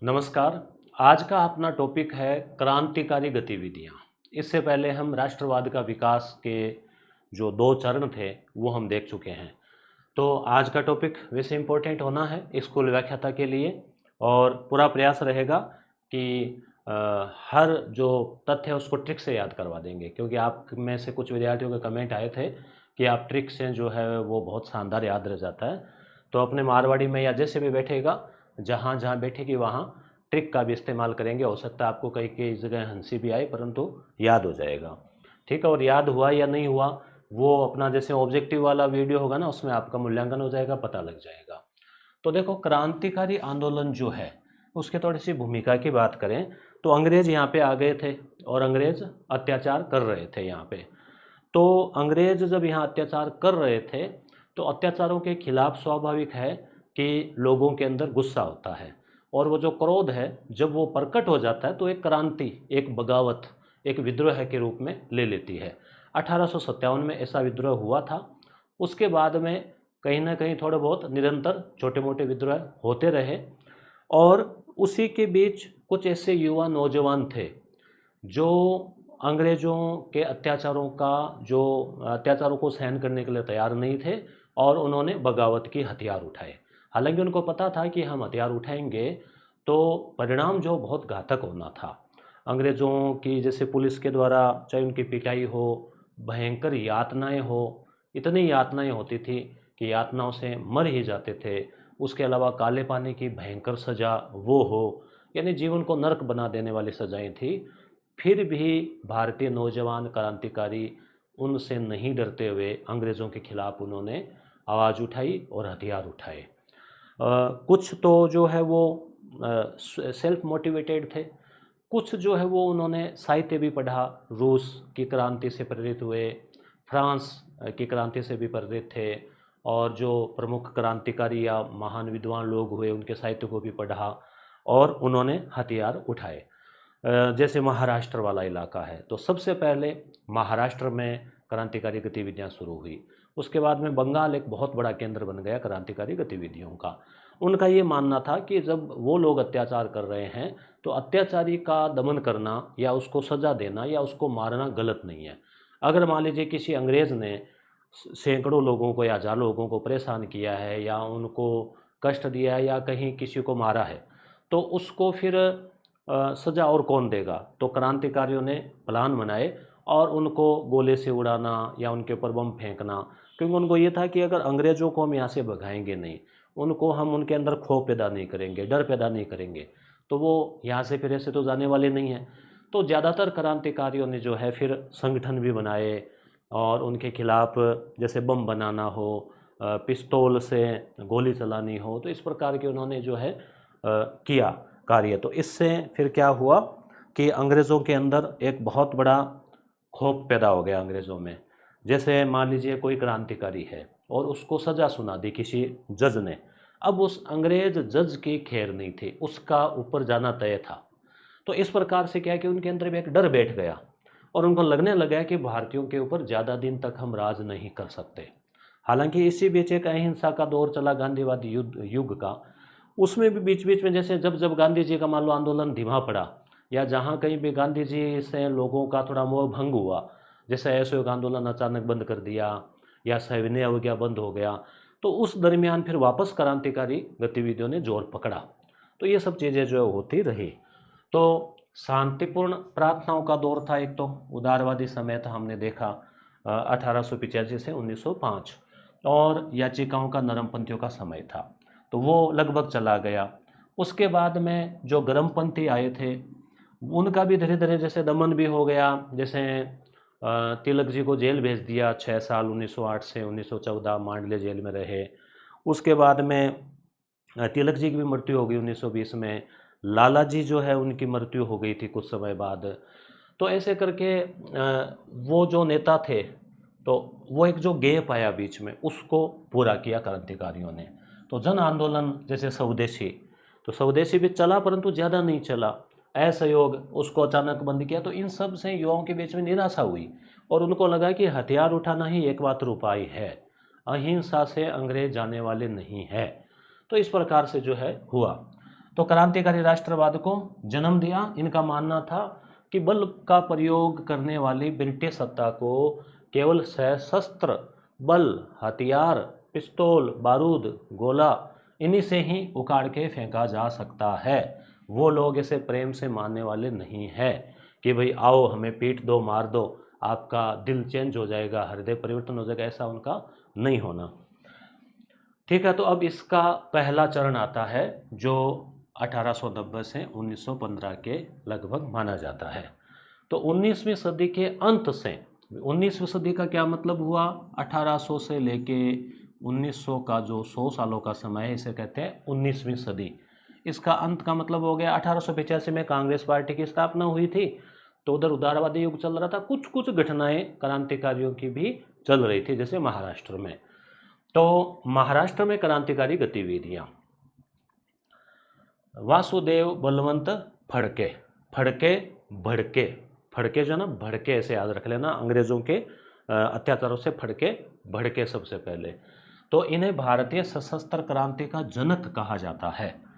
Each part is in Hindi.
नमस्कार। आज का अपना टॉपिक है क्रांतिकारी गतिविधियाँ। इससे पहले हम राष्ट्रवाद का विकास के जो 2 चरण थे वो हम देख चुके हैं। तो आज का टॉपिक वैसे इम्पोर्टेंट होना है स्कूल व्याख्याता के लिए और पूरा प्रयास रहेगा कि अ, हर जो तथ्य है उसको ट्रिक से याद करवा देंगे, क्योंकि आप में से कुछ विद्यार्थियों के कमेंट आए थे कि आप ट्रिक से जो है वो बहुत शानदार याद रह जाता है। तो अपने मारवाड़ी में या जैसे भी बैठेगा, जहाँ जहाँ बैठेगी वहाँ ट्रिक का भी इस्तेमाल करेंगे। हो सकता है आपको कई कई जगह हंसी भी आए, परंतु याद हो जाएगा। ठीक है, और याद हुआ या नहीं हुआ वो अपना जैसे ऑब्जेक्टिव वाला वीडियो होगा ना, उसमें आपका मूल्यांकन हो जाएगा, पता लग जाएगा। तो देखो, क्रांतिकारी आंदोलन जो है उसके थोड़ी सी भूमिका की बात करें तो अंग्रेज यहाँ पे आ गए थे और अंग्रेज अत्याचार कर रहे थे यहाँ पे। तो अंग्रेज जब यहाँ अत्याचार कर रहे थे तो अत्याचारों के खिलाफ स्वाभाविक है कि लोगों के अंदर गुस्सा होता है, और वो जो क्रोध है जब वो प्रकट हो जाता है तो एक क्रांति, एक बगावत, एक विद्रोह के रूप में ले लेती है। 1857 में ऐसा विद्रोह हुआ था। उसके बाद में कहीं ना कहीं थोड़े बहुत निरंतर छोटे मोटे विद्रोह होते रहे, और उसी के बीच कुछ ऐसे युवा नौजवान थे जो अंग्रेज़ों के अत्याचारों को सहन करने के लिए तैयार नहीं थे, और उन्होंने बगावत की हथियार उठाए। हालांकि उनको पता था कि हम हथियार उठाएंगे तो परिणाम जो बहुत घातक होना था। अंग्रेज़ों की जैसे पुलिस के द्वारा चाहे उनकी पिटाई हो, भयंकर यातनाएं हो, इतनी यातनाएं होती थी कि यातनाओं से मर ही जाते थे। उसके अलावा काले पानी की भयंकर सज़ा वो हो, यानी जीवन को नरक बना देने वाली सज़ाएं थी। फिर भी भारतीय नौजवान क्रांतिकारी उनसे नहीं डरते हुए अंग्रेज़ों के खिलाफ उन्होंने आवाज़ उठाई और हथियार उठाए। कुछ तो जो है वो सेल्फ मोटिवेटेड थे, कुछ जो है वो उन्होंने साहित्य भी पढ़ा, रूस की क्रांति से प्रेरित हुए, फ्रांस की क्रांति से भी प्रेरित थे, और जो प्रमुख क्रांतिकारी या महान विद्वान लोग हुए उनके साहित्य को भी पढ़ा और उन्होंने हथियार उठाए। जैसे महाराष्ट्र वाला इलाका है तो सबसे पहले महाराष्ट्र में क्रांतिकारी गतिविधियां शुरू हुई। उसके बाद में बंगाल एक बहुत बड़ा केंद्र बन गया क्रांतिकारी गतिविधियों का। उनका ये मानना था कि जब वो लोग अत्याचार कर रहे हैं तो अत्याचारी का दमन करना या उसको सज़ा देना या उसको मारना गलत नहीं है। अगर मान लीजिए किसी अंग्रेज़ ने सैकड़ों लोगों को या हज़ारों लोगों को परेशान किया है या उनको कष्ट दिया है या कहीं किसी को मारा है, तो उसको फिर सज़ा और कौन देगा। तो क्रांतिकारियों ने प्लान बनाए और उनको गोले से उड़ाना या उनके ऊपर बम फेंकना, क्योंकि उनको ये था कि अगर अंग्रेज़ों को हम यहाँ से भगाएंगे नहीं, उनको हम उनके अंदर खौफ पैदा नहीं करेंगे, डर पैदा नहीं करेंगे, तो वो यहाँ से फिर ऐसे तो जाने वाले नहीं हैं। तो ज़्यादातर क्रांतिकारियों ने जो है फिर संगठन भी बनाए और उनके खिलाफ जैसे बम बनाना हो, पिस्तौल से गोली चलानी हो, तो इस प्रकार के उन्होंने जो है किया कार्य। तो इससे फिर क्या हुआ कि अंग्रेज़ों के अंदर एक बहुत बड़ा खौफ पैदा हो गया अंग्रेज़ों में। जैसे मान लीजिए कोई क्रांतिकारी है और उसको सज़ा सुना दी किसी जज ने, अब उस अंग्रेज़ जज की खैर नहीं थी, उसका ऊपर जाना तय था। तो इस प्रकार से क्या है कि उनके अंदर भी एक डर बैठ गया और उनको लगने लगा कि भारतीयों के ऊपर ज़्यादा दिन तक हम राज नहीं कर सकते। हालांकि इसी बीच एक अहिंसा का दौर चला, गांधीवादी युद्ध युग का। उसमें भी बीच बीच में जैसे जब जब गांधी जी का मान लो आंदोलन धीमा पड़ा या जहाँ कहीं भी गांधी जी से लोगों का थोड़ा मोह भंग हुआ, जैसे असहयोग आंदोलन अचानक बंद कर दिया या सविनय अवज्ञा बंद हो गया, तो उस दरमियान फिर वापस क्रांतिकारी गतिविधियों ने जोर पकड़ा। तो ये सब चीज़ें जो है होती रही। तो शांतिपूर्ण प्रार्थनाओं का दौर था एक, तो उदारवादी समय था, हमने देखा 1885 से 1905, और याचिकाओं का नरमपंथियों का समय था, तो वो लगभग चला गया। उसके बाद में जो गर्मपंथी आए थे उनका भी धीरे धीरे जैसे दमन भी हो गया। जैसे तिलक जी को जेल भेज दिया 6 साल, 1908 से 1914 मांडले जेल में रहे। उसके बाद में तिलक जी की भी मृत्यु हो गई 1920 में। लाला जी जो है उनकी मृत्यु हो गई थी कुछ समय बाद। तो ऐसे करके वो जो नेता थे, तो वो एक जो गैप आया बीच में उसको पूरा किया क्रांतिकारियों ने। तो जन आंदोलन जैसे स्वदेशी, तो स्वदेशी भी चला परंतु ज़्यादा नहीं चला। असहयोग, उसको अचानक बंद किया। तो इन सब से युवाओं के बीच में निराशा हुई और उनको लगा कि हथियार उठाना ही एकमात्र उपाय है, अहिंसा से अंग्रेज जाने वाले नहीं है। तो इस प्रकार से जो है हुआ। तो क्रांतिकारी राष्ट्रवाद को जन्म दिया। इनका मानना था कि बल का प्रयोग करने वाली ब्रिटिश सत्ता को केवल सशस्त्र बल, हथियार, पिस्तौल, बारूद, गोला इन्हीं से ही उखाड़ के फेंका जा सकता है। वो लोग इसे प्रेम से मानने वाले नहीं है कि भाई आओ हमें पीट दो, मार दो, आपका दिल चेंज हो जाएगा, हृदय परिवर्तन हो जाएगा, ऐसा उनका नहीं होना। ठीक है, तो अब इसका पहला चरण आता है जो 1890 से 1915 के लगभग माना जाता है। तो 19वीं सदी के अंत से, 19वीं सदी का क्या मतलब हुआ, 1800 से लेके 1900 का जो 100 सालों का समय है इसे कहते हैं 19वीं सदी। इसका अंत का मतलब हो गया 1885 में कांग्रेस पार्टी की स्थापना हुई थी, तो उधर उदारवादी युग चल रहा था, कुछ कुछ घटनाएं क्रांतिकारियों की भी चल रही थी, जैसे महाराष्ट्र में। तो महाराष्ट्र में क्रांतिकारी गतिविधियां, वासुदेव बलवंत फड़के, फड़के भड़के, फड़के जो ना भड़के ऐसे याद रख लेना, अंग्रेजों के अत्याचारों से फड़के भड़के सबसे पहले। तो इन्हें भारतीय सशस्त्र क्रांति का जनक कहा जाता है।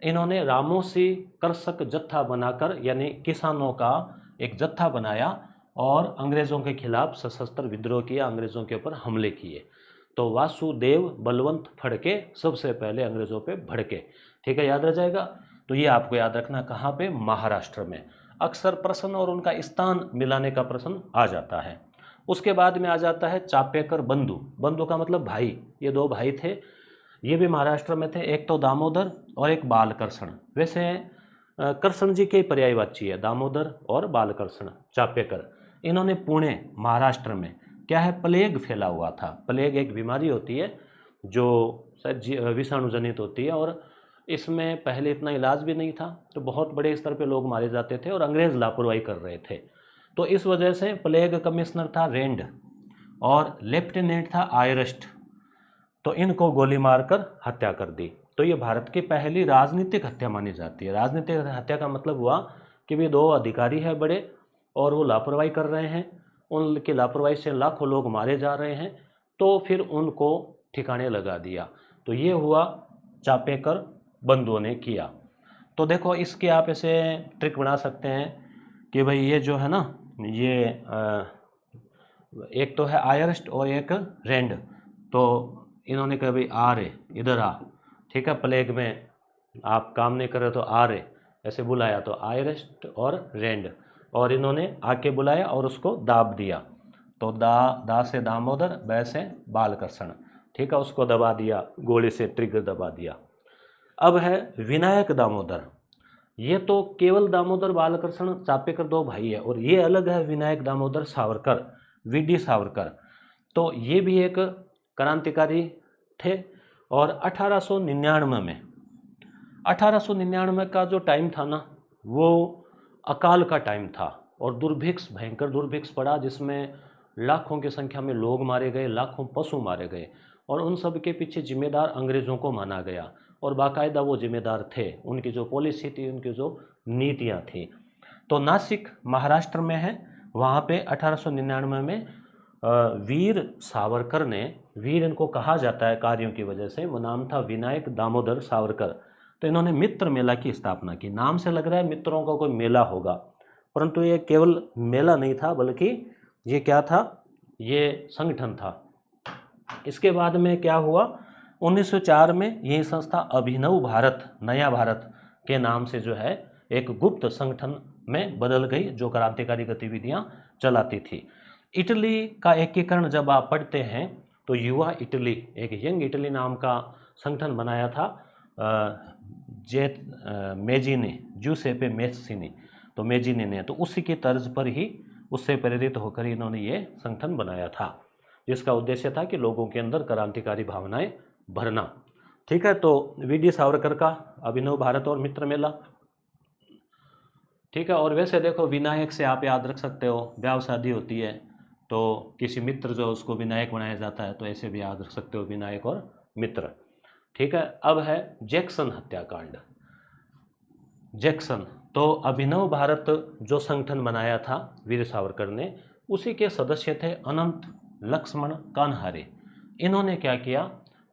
इन्होंने रामोसी कृषक जत्था बनाकर, यानी किसानों का एक जत्था बनाया और अंग्रेजों के खिलाफ सशस्त्र विद्रोह किया, अंग्रेजों के ऊपर हमले किए। तो वासुदेव बलवंत फड़के सबसे पहले अंग्रेजों पे भड़के। ठीक है, याद रह जाएगा। तो ये आपको याद रखना, कहाँ पे, महाराष्ट्र में। अक्सर प्रश्न और उनका स्थान मिलाने का प्रश्न आ जाता है। उसके बाद में आ जाता है चापेकर बंधु। बंधु का मतलब भाई, ये दो भाई थे, ये भी महाराष्ट्र में थे, एक तो दामोदर और एक बालकृष्ण। वैसे कृष्ण जी के पर्यायवाची है दामोदर और बालकृष्ण, चापेकर। इन्होंने पुणे महाराष्ट्र में, क्या है, प्लेग फैला हुआ था। प्लेग एक बीमारी होती है जो शायद विषाणु जनित होती है, और इसमें पहले इतना इलाज भी नहीं था, तो बहुत बड़े स्तर पे लोग मारे जाते थे और अंग्रेज लापरवाही कर रहे थे। तो इस वजह से प्लेग कमिश्नर था रेंड और लेफ्टिनेंट था आयरस्ट, तो इनको गोली मारकर हत्या कर दी। तो ये भारत की पहली राजनीतिक हत्या मानी जाती है। राजनीतिक हत्या का मतलब हुआ कि भी दो अधिकारी हैं बड़े और वो लापरवाही कर रहे हैं, उनकी लापरवाही से लाखों लोग मारे जा रहे हैं, तो फिर उनको ठिकाने लगा दिया। तो ये हुआ चापेकर बंधुओं ने किया। तो देखो इसके आप ऐसे ट्रिक बना सकते हैं कि भाई ये जो है ना, ये एक तो है आयरस्ट और एक रेंड, तो इन्होंने कहा भाई आ रे, इधर आ। ठीक है, प्लेग में आप काम नहीं कर रहे तो आ रे, ऐसे बुलाया, तो आयरस्ट और रेंड, और इन्होंने आके बुलाया और उसको दाब दिया। तो दा से दामोदर, बै से बालकृष्ण। ठीक है, उसको दबा दिया, गोली से ट्रिगर दबा दिया। अब है विनायक दामोदर। ये तो केवल दामोदर बालकृष्ण चापेकर दो भाई है, और ये अलग है विनायक दामोदर सावरकर, वीडी सावरकर। तो ये भी एक क्रांतिकारी थे। और 1899 का जो टाइम था ना, वो अकाल का टाइम था, और दुर्भिक्ष, भयंकर दुर्भिक्ष पड़ा, जिसमें लाखों की संख्या में लोग मारे गए, लाखों पशु मारे गए, और उन सब के पीछे जिम्मेदार अंग्रेज़ों को माना गया, और बाकायदा वो जिम्मेदार थे, उनकी जो पॉलिसी थी, उनकी जो नीतियाँ थी। तो नासिक महाराष्ट्र में है, वहाँ पे 1899 में वीर सावरकर ने, वीर इनको कहा जाता है कार्यों की वजह से, वो नाम था विनायक दामोदर सावरकर। तो इन्होंने मित्र मेला की स्थापना की। नाम से लग रहा है मित्रों का कोई मेला होगा, परंतु ये केवल मेला नहीं था, बल्कि ये क्या था, ये संगठन था। इसके बाद में क्या हुआ, 1904 में यही संस्था अभिनव भारत, नया भारत के नाम से जो है एक गुप्त संगठन में बदल गई, जो क्रांतिकारी गतिविधियां चलाती थी। इटली का एकीकरण जब आप पढ़ते हैं तो युवा इटली, एक यंग इटली नाम का संगठन बनाया था मेजिनी, जूसेपे मेस्सिनी, तो मेजिनी ने, तो उसी की तर्ज पर ही, उससे प्रेरित होकर इन्होंने ये संगठन बनाया था, जिसका उद्देश्य था कि लोगों के अंदर क्रांतिकारी भावनाएं भरना। ठीक है, तो वीडी सावरकर का अभिनव भारत और मित्र मेला। ठीक है, और वैसे देखो विनायक से आप याद रख सकते हो, ब्याह शादी होती है तो किसी मित्र जो उसको विनायक बनाया जाता है, तो ऐसे भी याद रख सकते हो विनायक और मित्र। ठीक है, अब है जैक्सन हत्याकांड। जैक्सन, तो अभिनव भारत जो संगठन बनाया था वीर सावरकर ने, उसी के सदस्य थे अनंत लक्ष्मण कान्हारे। इन्होंने क्या किया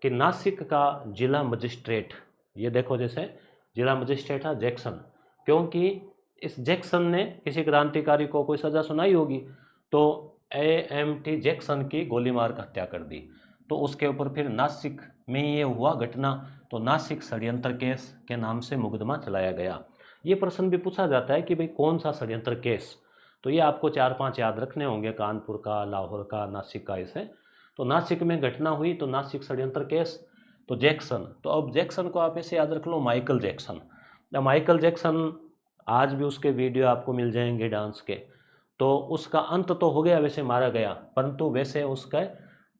कि नासिक का जिला मजिस्ट्रेट, ये देखो जैसे जिला मजिस्ट्रेट था जैक्सन, क्योंकि इस जैक्सन ने किसी क्रांतिकारी को कोई सज़ा सुनाई होगी, तो AMT जैक्सन की गोली मार कर हत्या कर दी। तो उसके ऊपर फिर नासिक में ये हुआ घटना, तो नासिक षड्यंत्र केस के नाम से मुकदमा चलाया गया। ये प्रश्न भी पूछा जाता है कि भाई कौन सा षड्यंत्र केस, तो ये आपको 4-5 याद रखने होंगे, कानपुर का, लाहौर का, नासिक का, ऐसे। तो नासिक में घटना हुई तो नासिक षड्यंत्र केस, तो जैक्सन, तो अब जैक्सन को आप ऐसे याद रख लो, माइकल जैक्सन। माइकल जैक्सन आज भी उसके वीडियो आपको मिल जाएंगे डांस के। तो उसका अंत तो हो गया, वैसे मारा गया, परंतु वैसे उसका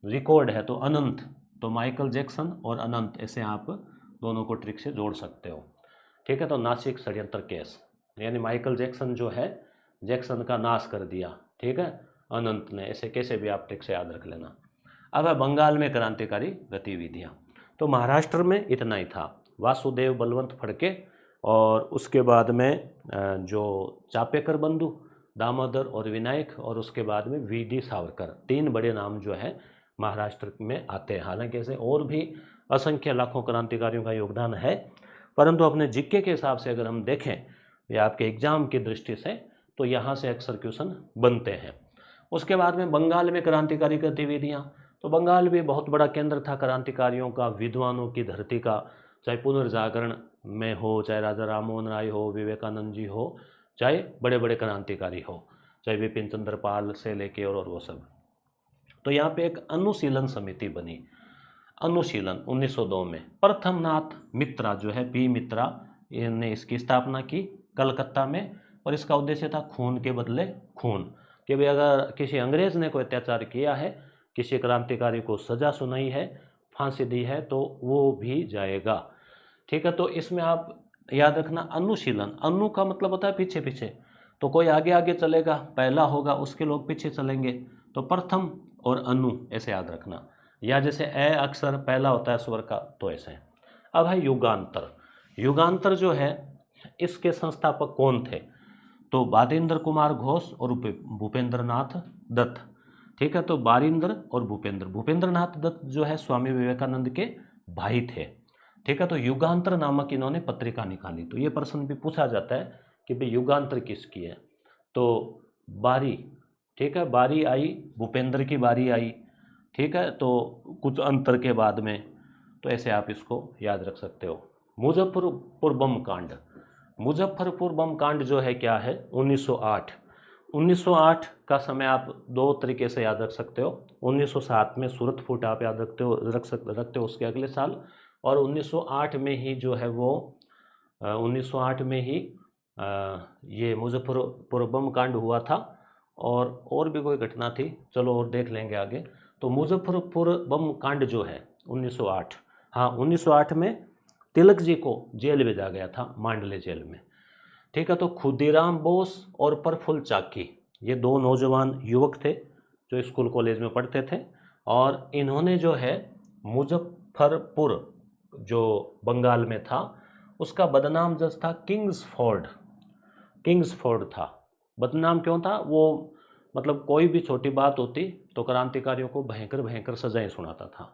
रिकॉर्ड है तो अनंत। तो माइकल जैक्सन और अनंत, ऐसे आप दोनों को ट्रिक से जोड़ सकते हो। ठीक है, तो नासिक षड्यंत्र केस, यानी माइकल जैक्सन जो है, जैक्सन का नाश कर दिया, ठीक है, अनंत ने, ऐसे कैसे भी आप ट्रिक से याद रख लेना। अब है बंगाल में क्रांतिकारी गतिविधियाँ। तो महाराष्ट्र में इतना ही था, वासुदेव बलवंत फड़के, और उसके बाद में जो चापेकर बंधु, दामोदर और विनायक, और उसके बाद में VD सावरकर, 3 बड़े नाम जो है महाराष्ट्र में आते हैं। हालांकि ऐसे और भी असंख्य लाखों क्रांतिकारियों का योगदान है, परंतु अपने जीके के हिसाब से अगर हम देखें या आपके एग्जाम की दृष्टि से, तो यहाँ से अक्सर क्वेश्चन बनते हैं। उसके बाद में बंगाल में क्रांतिकारी गतिविधियाँ, तो बंगाल भी बहुत बड़ा केंद्र था क्रांतिकारियों का, विद्वानों की धरती का, चाहे पुनर्जागरण में हो, चाहे राजा राममोहन राय हो, विवेकानंद जी हो, चाहे बड़े बड़े क्रांतिकारी हो, चाहे विपिन चंद्र पाल से लेके और वो सब। तो यहाँ पे एक अनुशीलन समिति बनी, अनुशीलन 1902 में। प्रथमनाथ मित्रा जो है, P मित्रा, इन्हें इसकी स्थापना की कलकत्ता में, और इसका उद्देश्य था खून के बदले खून, कि भाई अगर किसी अंग्रेज ने कोई अत्याचार किया है, किसी क्रांतिकारी को सजा सुनाई है, फांसी दी है, तो वो भी जाएगा। ठीक है, तो इसमें आप याद रखना अनुशीलन, अनु का मतलब होता है पीछे पीछे, तो कोई आगे आगे चलेगा, पहला होगा उसके लोग पीछे चलेंगे, तो प्रथम और अनु ऐसे याद रखना। या जैसे ए अक्षर पहला होता है स्वर का, तो ऐसे। अब है युगांतर। युगांतर जो है, इसके संस्थापक कौन थे, तो बारिंद्र कुमार घोष और भूपेंद्र नाथ दत्त। ठीक है, तो बारिंद्र और भूपेंद्र, भूपेंद्र नाथ दत्त जो है स्वामी विवेकानंद के भाई थे। ठीक है, तो युगांतर नामक इन्होंने पत्रिका निकाली। तो ये प्रश्न भी पूछा जाता है कि भाई युगांतर किसकी है, तो बारी, ठीक है, बारी आई, भूपेंद्र की बारी आई, ठीक है, तो कुछ अंतर के बाद में, तो ऐसे आप इसको याद रख सकते हो। मुजफ्फरपुर बम कांड, मुजफ्फरपुर बम कांड जो है क्या है, 1908। 1908 का समय आप 2 तरीके से याद रख सकते हो। 1907 में सूरत फूट आप याद रखते हो उसके अगले साल, और 1908 में ही जो है वो 1908 में ही ये मुजफ्फरपुर बम कांड हुआ था, और भी कोई घटना थी, चलो और देख लेंगे आगे। तो मुजफ्फरपुर बम कांड जो है 1908, हाँ 1908 में तिलक जी को जेल भेजा गया था, मांडले जेल में। ठीक है, तो खुदीराम बोस और प्रफुल्ल चाकी, ये 2 नौजवान युवक थे जो स्कूल कॉलेज में पढ़ते थे, और इन्होंने जो है मुजफ्फरपुर जो बंगाल में था उसका बदनाम जज था किंग्सफोर्ड, किंग्सफोर्ड था। बदनाम क्यों था, वो मतलब कोई भी छोटी बात होती तो क्रांतिकारियों को भयंकर भयंकर सजाएं सुनाता था।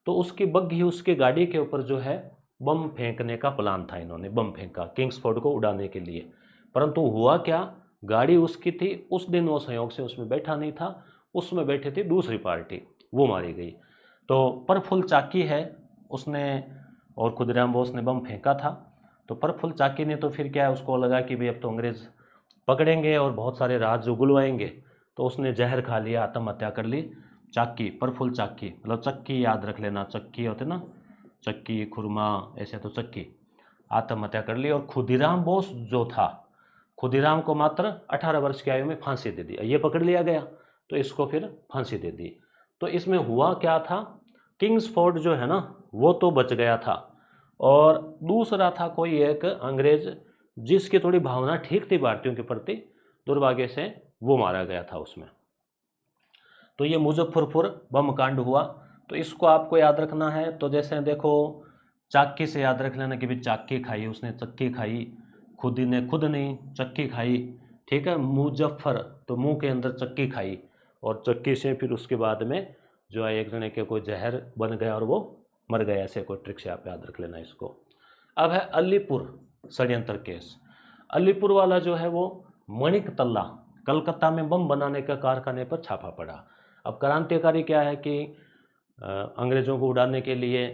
तो उसकी बग्घी, उसकी गाड़ी के ऊपर जो है बम फेंकने का प्लान था, इन्होंने बम फेंका किंग्सफोर्ड को उड़ाने के लिए, परंतु हुआ क्या, गाड़ी उसकी थी, उस दिन वो संयोग से उसमें बैठा नहीं था, उसमें बैठी थी दूसरी पार्टी, वो मारी गई। तो प्रफुल्ल चाकी है उसने, और खुदीराम बोस ने बम फेंका था। तो प्रफुल्ल चाकी ने तो फिर क्या है, उसको लगा कि भाई अब तो अंग्रेज पकड़ेंगे और बहुत सारे राज उगलवाएंगे, तो उसने जहर खा लिया, आत्महत्या कर ली। चाकी, प्रफुल्ल चाकी, मतलब चक्की याद रख लेना, चक्की होते ना, चक्की खुरमा, ऐसे, तो चक्की, आत्महत्या कर ली। और खुदीराम बोस जो था, खुदीराम को मात्र 18 वर्ष की आयु में फांसी दे दी, ये पकड़ लिया गया तो इसको फिर फांसी दे दी। तो इसमें हुआ क्या था, किंग्सफोर्ड जो है ना वो तो बच गया था, और दूसरा था कोई एक अंग्रेज जिसकी थोड़ी भावना ठीक थी भारतीयों के प्रति, दुर्भाग्य से वो मारा गया था उसमें। तो ये मुजफ्फरपुर बम कांड हुआ। तो इसको आपको याद रखना है, तो जैसे देखो चाक्की से याद रख लेना कि भाई चाक्की खाई, उसने चक्की खाई, खुदी ने खुद नहीं चक्की खाई। ठीक है, मुजफ्फर तो मुंह के अंदर चक्की खाई, और चक्की से फिर उसके बाद में जो है एक जने के कोई जहर बन गया और वो मर गया, ऐसे कोई ट्रिक से आप याद रख लेना इसको। अब है अलीपुर षड्यंत्र केस। अलीपुर वाला जो है वो मणिक तल्ला, कलकत्ता में बम बनाने का कारखाने पर छापा पड़ा। अब क्रांतिकारी क्या है कि अंग्रेज़ों को उड़ाने के लिए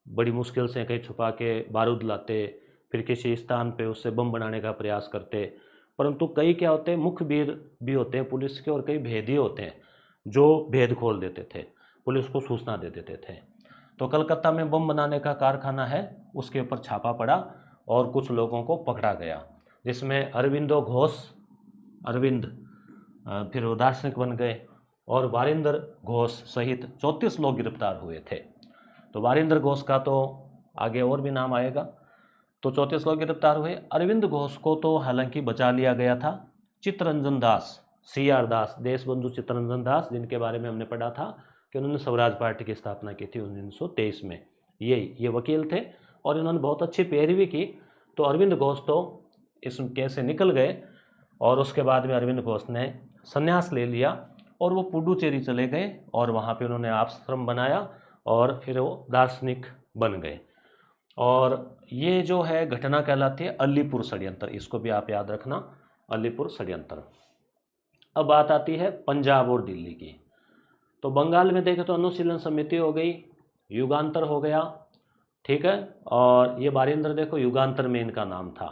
बड़ी मुश्किल से कहीं छुपा के बारूद लाते, फिर किसी स्थान पे उससे बम बनाने का प्रयास करते। परंतु कई क्या होते हैं, मुखबिर भी होते हैं पुलिस के, और कई भेदी होते हैं जो भेद खोल देते थे, पुलिस को सूचना दे देते थे। तो कलकत्ता में बम बनाने का कारखाना है, उसके ऊपर छापा पड़ा और कुछ लोगों को पकड़ा गया, जिसमें अरविंदो घोष, अरविंद फिर वो दार्शनिक बन गए, और वारिंदर घोष सहित 34 लोग गिरफ्तार हुए थे। तो वारिंदर घोष का तो आगे और भी नाम आएगा। तो 34 लोग गिरफ्तार हुए। अरविंद घोष को तो हालांकि बचा लिया गया था। चित्तरंजन दास, CR दास, देशबंधु चित्तरंजन दास, जिनके बारे में हमने पढ़ा था कि उन्होंने स्वराज पार्टी की स्थापना की थी 1923 में, ये वकील थे और इन्होंने बहुत अच्छी पैरवी की। तो अरविंद घोष तो इस केस से निकल गए, और उसके बाद में अरविंद घोष ने संन्यास ले लिया और वो पुडुचेरी चले गए, और वहाँ पे उन्होंने आश्रम बनाया और फिर वो दार्शनिक बन गए। और ये जो है घटना कहलाती है अलीपुर षड्यंत्र, इसको भी आप याद रखना, अलीपुर षड्यंत्र। अब बात आती है पंजाब और दिल्ली की। तो बंगाल में देखें तो अनुशीलन समिति हो गई, युगांतर हो गया, ठीक है, और ये बारिंदर देखो युगांतर में इनका नाम था,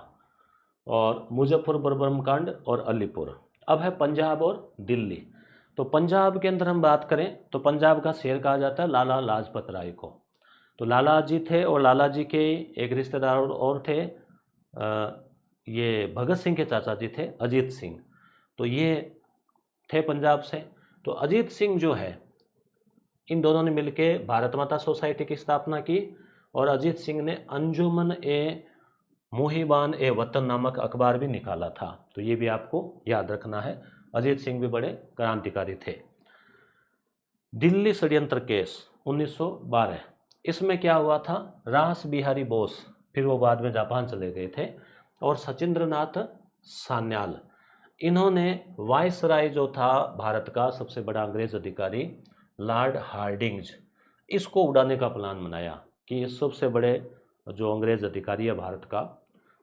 और मुजफ्फर बर्बरम कांड और अलीपुर। अब है पंजाब और दिल्ली। तो पंजाब के अंदर हम बात करें तो पंजाब का शेर कहा जाता है लाला लाजपत राय को। तो लाला जी थे, और लाला जी के एक रिश्तेदार और थे, ये भगत सिंह के चाचा जी थे अजीत सिंह। तो ये थे पंजाब से। तो अजीत सिंह जो है, इन दोनों ने मिलके भारत माता सोसाइटी की स्थापना की, और अजीत सिंह ने अंजुमन ए मुहिबान ए वतन नामक अखबार भी निकाला था। तो ये भी आपको याद रखना है, अजीत सिंह भी बड़े क्रांतिकारी थे। दिल्ली षड्यंत्र केस 1912, इसमें क्या हुआ था, रास बिहारी बोस, फिर वो बाद में जापान चले गए थे, और सचिंद्रनाथ सान्याल, इन्होंने वायसराय जो था भारत का सबसे बड़ा अंग्रेज अधिकारी लॉर्ड हार्डिंग्स, इसको उड़ाने का प्लान बनाया कि इस सबसे बड़े जो अंग्रेज अधिकारी है भारत का,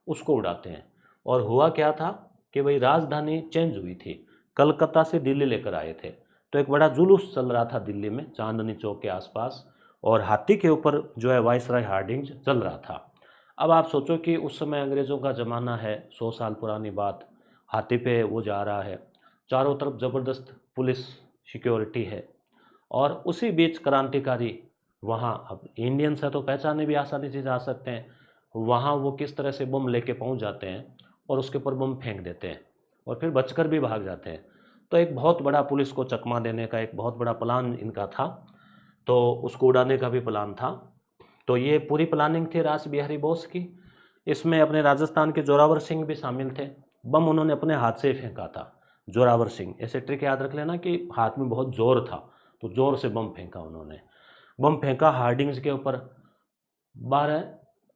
उसको उड़ाते हैं। और हुआ क्या था कि भाई राजधानी चेंज हुई थी, कलकत्ता से दिल्ली लेकर आए थे। तो एक बड़ा जुलूस चल रहा था दिल्ली में, चांदनी चौक के आसपास, और हाथी के ऊपर जो है वायसराय हार्डिंग्स चल रहा था। अब आप सोचो कि उस समय अंग्रेज़ों का ज़माना है, 100 साल पुरानी बात, हाथी पे वो जा रहा है, चारों तरफ ज़बरदस्त पुलिस सिक्योरिटी है, और उसी बीच क्रांतिकारी वहाँ, अब इंडियंस है तो पहचाने भी आसानी से जा सकते हैं, वहाँ वो किस तरह से बम लेके पहुँच जाते हैं और उसके ऊपर बम फेंक देते हैं, और फिर बचकर भी भाग जाते हैं। तो एक बहुत बड़ा पुलिस को चकमा देने का एक बहुत बड़ा प्लान इनका था, तो उसको उड़ाने का भी प्लान था। तो ये पूरी प्लानिंग थी रास बिहारी बोस की। इसमें अपने राजस्थान के जोरावर सिंह भी शामिल थे। बम उन्होंने अपने हाथ से ही फेंका था, जोरावर सिंह। ऐसे ट्रिक याद रख लेना कि हाथ में बहुत जोर था, तो जोर से बम फेंका उन्होंने। बम फेंका हार्डिंग्स के ऊपर।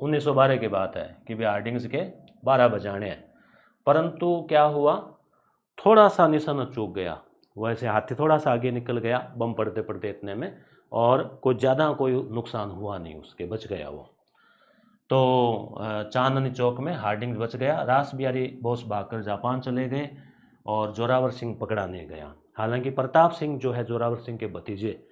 1912 की बात है कि भी हार्डिंग्स के 12 बजाने हैं, परंतु क्या हुआ, थोड़ा सा निशाना चूक गया। वैसे हाथी थोड़ा सा आगे निकल गया बम पड़ते पड़ते इतने में, और कोई ज़्यादा कोई नुकसान हुआ नहीं उसके, बच गया वो। तो चांदनी चौक में हार्डिंग्स बच गया। रास बिहारी बोस भागकर जापान चले गए, और जोरावर सिंह पकड़ा नहीं गया। हालांकि प्रताप सिंह जो है जोरावर सिंह के भतीजे,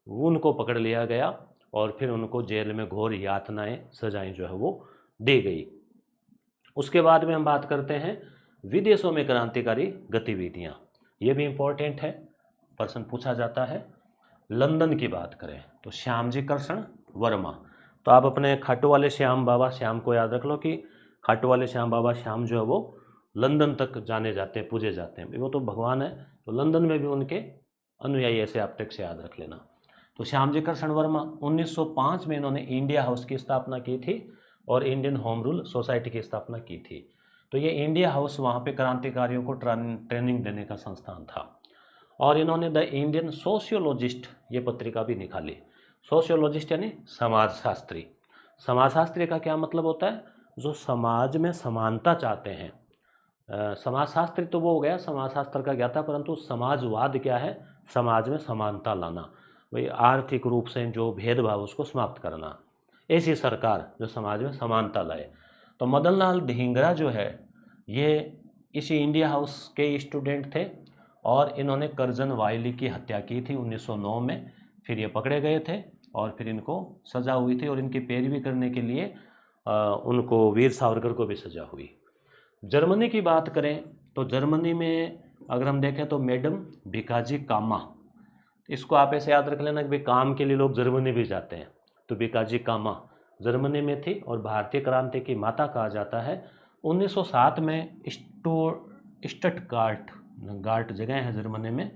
उनको पकड़ लिया गया, और फिर उनको जेल में घोर यातनाएं सजाएं जो है वो दी गई। उसके बाद में हम बात करते हैं विदेशों में क्रांतिकारी गतिविधियां। ये भी इम्पोर्टेंट है, प्रश्न पूछा जाता है। लंदन की बात करें तो श्यामजी कृष्ण वर्मा। तो आप अपने खाटू वाले श्याम बाबा श्याम को याद रख लो कि खाटू वाले श्याम बाबा श्याम जो है वो लंदन तक जाने जाते हैं, पूजे जाते हैं। वो तो भगवान है, तो लंदन में भी उनके अनुयायी, ऐसे आप टेक्स्ट याद रख लेना। तो श्यामजी कृष्ण वर्मा 1905 में इन्होंने इंडिया हाउस की स्थापना की थी, और इंडियन होम रूल सोसाइटी की स्थापना की थी। तो ये इंडिया हाउस वहाँ पे क्रांतिकारियों को ट्रेनिंग देने का संस्थान था। और इन्होंने द इंडियन सोशियोलॉजिस्ट ये पत्रिका भी निकाली। सोशियोलॉजिस्ट यानी समाजशास्त्री। समाजशास्त्री का क्या मतलब होता है, जो समाज में समानता चाहते हैं। समाजशास्त्री तो वो हो गया समाजशास्त्र का ज्ञाता, परंतु समाजवाद क्या है, समाज में समानता लाना, भाई आर्थिक रूप से जो भेदभाव उसको समाप्त करना, ऐसी सरकार जो समाज में समानता लाए। तो मदन लाल धिंगरा जो है ये इसी इंडिया हाउस के स्टूडेंट थे और इन्होंने करजन वायली की हत्या की थी 1909 में। फिर ये पकड़े गए थे और फिर इनको सज़ा हुई थी और इनकी पैरवी करने के लिए उनको वीर सावरकर को भी सज़ा हुई। जर्मनी की बात करें तो जर्मनी में अगर हम देखें तो मैडम भिकाजी कामा, इसको आप ऐसे याद रख लेना कि भाई काम के लिए लोग जर्मनी भी जाते हैं। तो भिकाजी कामा जर्मनी में थी और भारतीय क्रांति की माता कहा जाता है। 1907 में स्टटगार्ट जगह है जर्मनी में,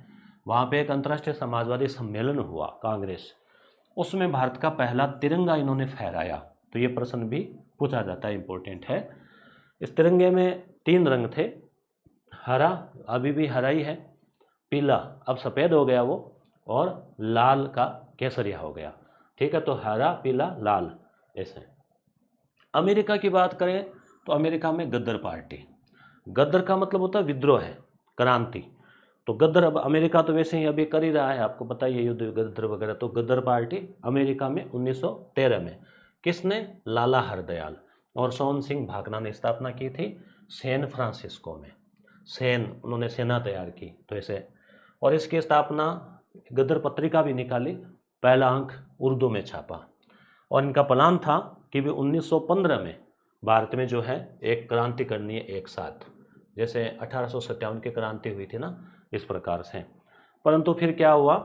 वहाँ पे एक अंतर्राष्ट्रीय समाजवादी सम्मेलन हुआ कांग्रेस, उसमें भारत का पहला तिरंगा इन्होंने फहराया। तो ये प्रश्न भी पूछा जाता है, इम्पोर्टेंट है। इस तिरंगे में 3 रंग थे, हरा अभी भी हरा ही है, पीला अब सफ़ेद हो गया वो, और लाल का केसरिया हो गया। ठीक है, तो हरा पीला लाल ऐसे। अमेरिका की बात करें तो अमेरिका में गद्दर पार्टी, गद्दर का मतलब होता है विद्रोह है, क्रांति। तो गद्दर, अब अमेरिका तो वैसे ही अभी कर ही रहा है, आपको पता ही है युद्ध गद्दर वगैरह। तो गद्दर पार्टी अमेरिका में 1913 में किसने, लाला हरदयाल और सोहन सिंह भाकना ने स्थापना की थी सैन फ्रांसिस्को में। उन्होंने सेना तैयार की तो ऐसे। और इसकी स्थापना, गद्दर पत्रिका भी निकाली, पहला अंक उर्दू में छापा। और इनका प्लान था कि वे 1915 में भारत में जो है एक क्रांति करनी है एक साथ, जैसे 1857 की क्रांति हुई थी ना, इस प्रकार से। परंतु फिर क्या हुआ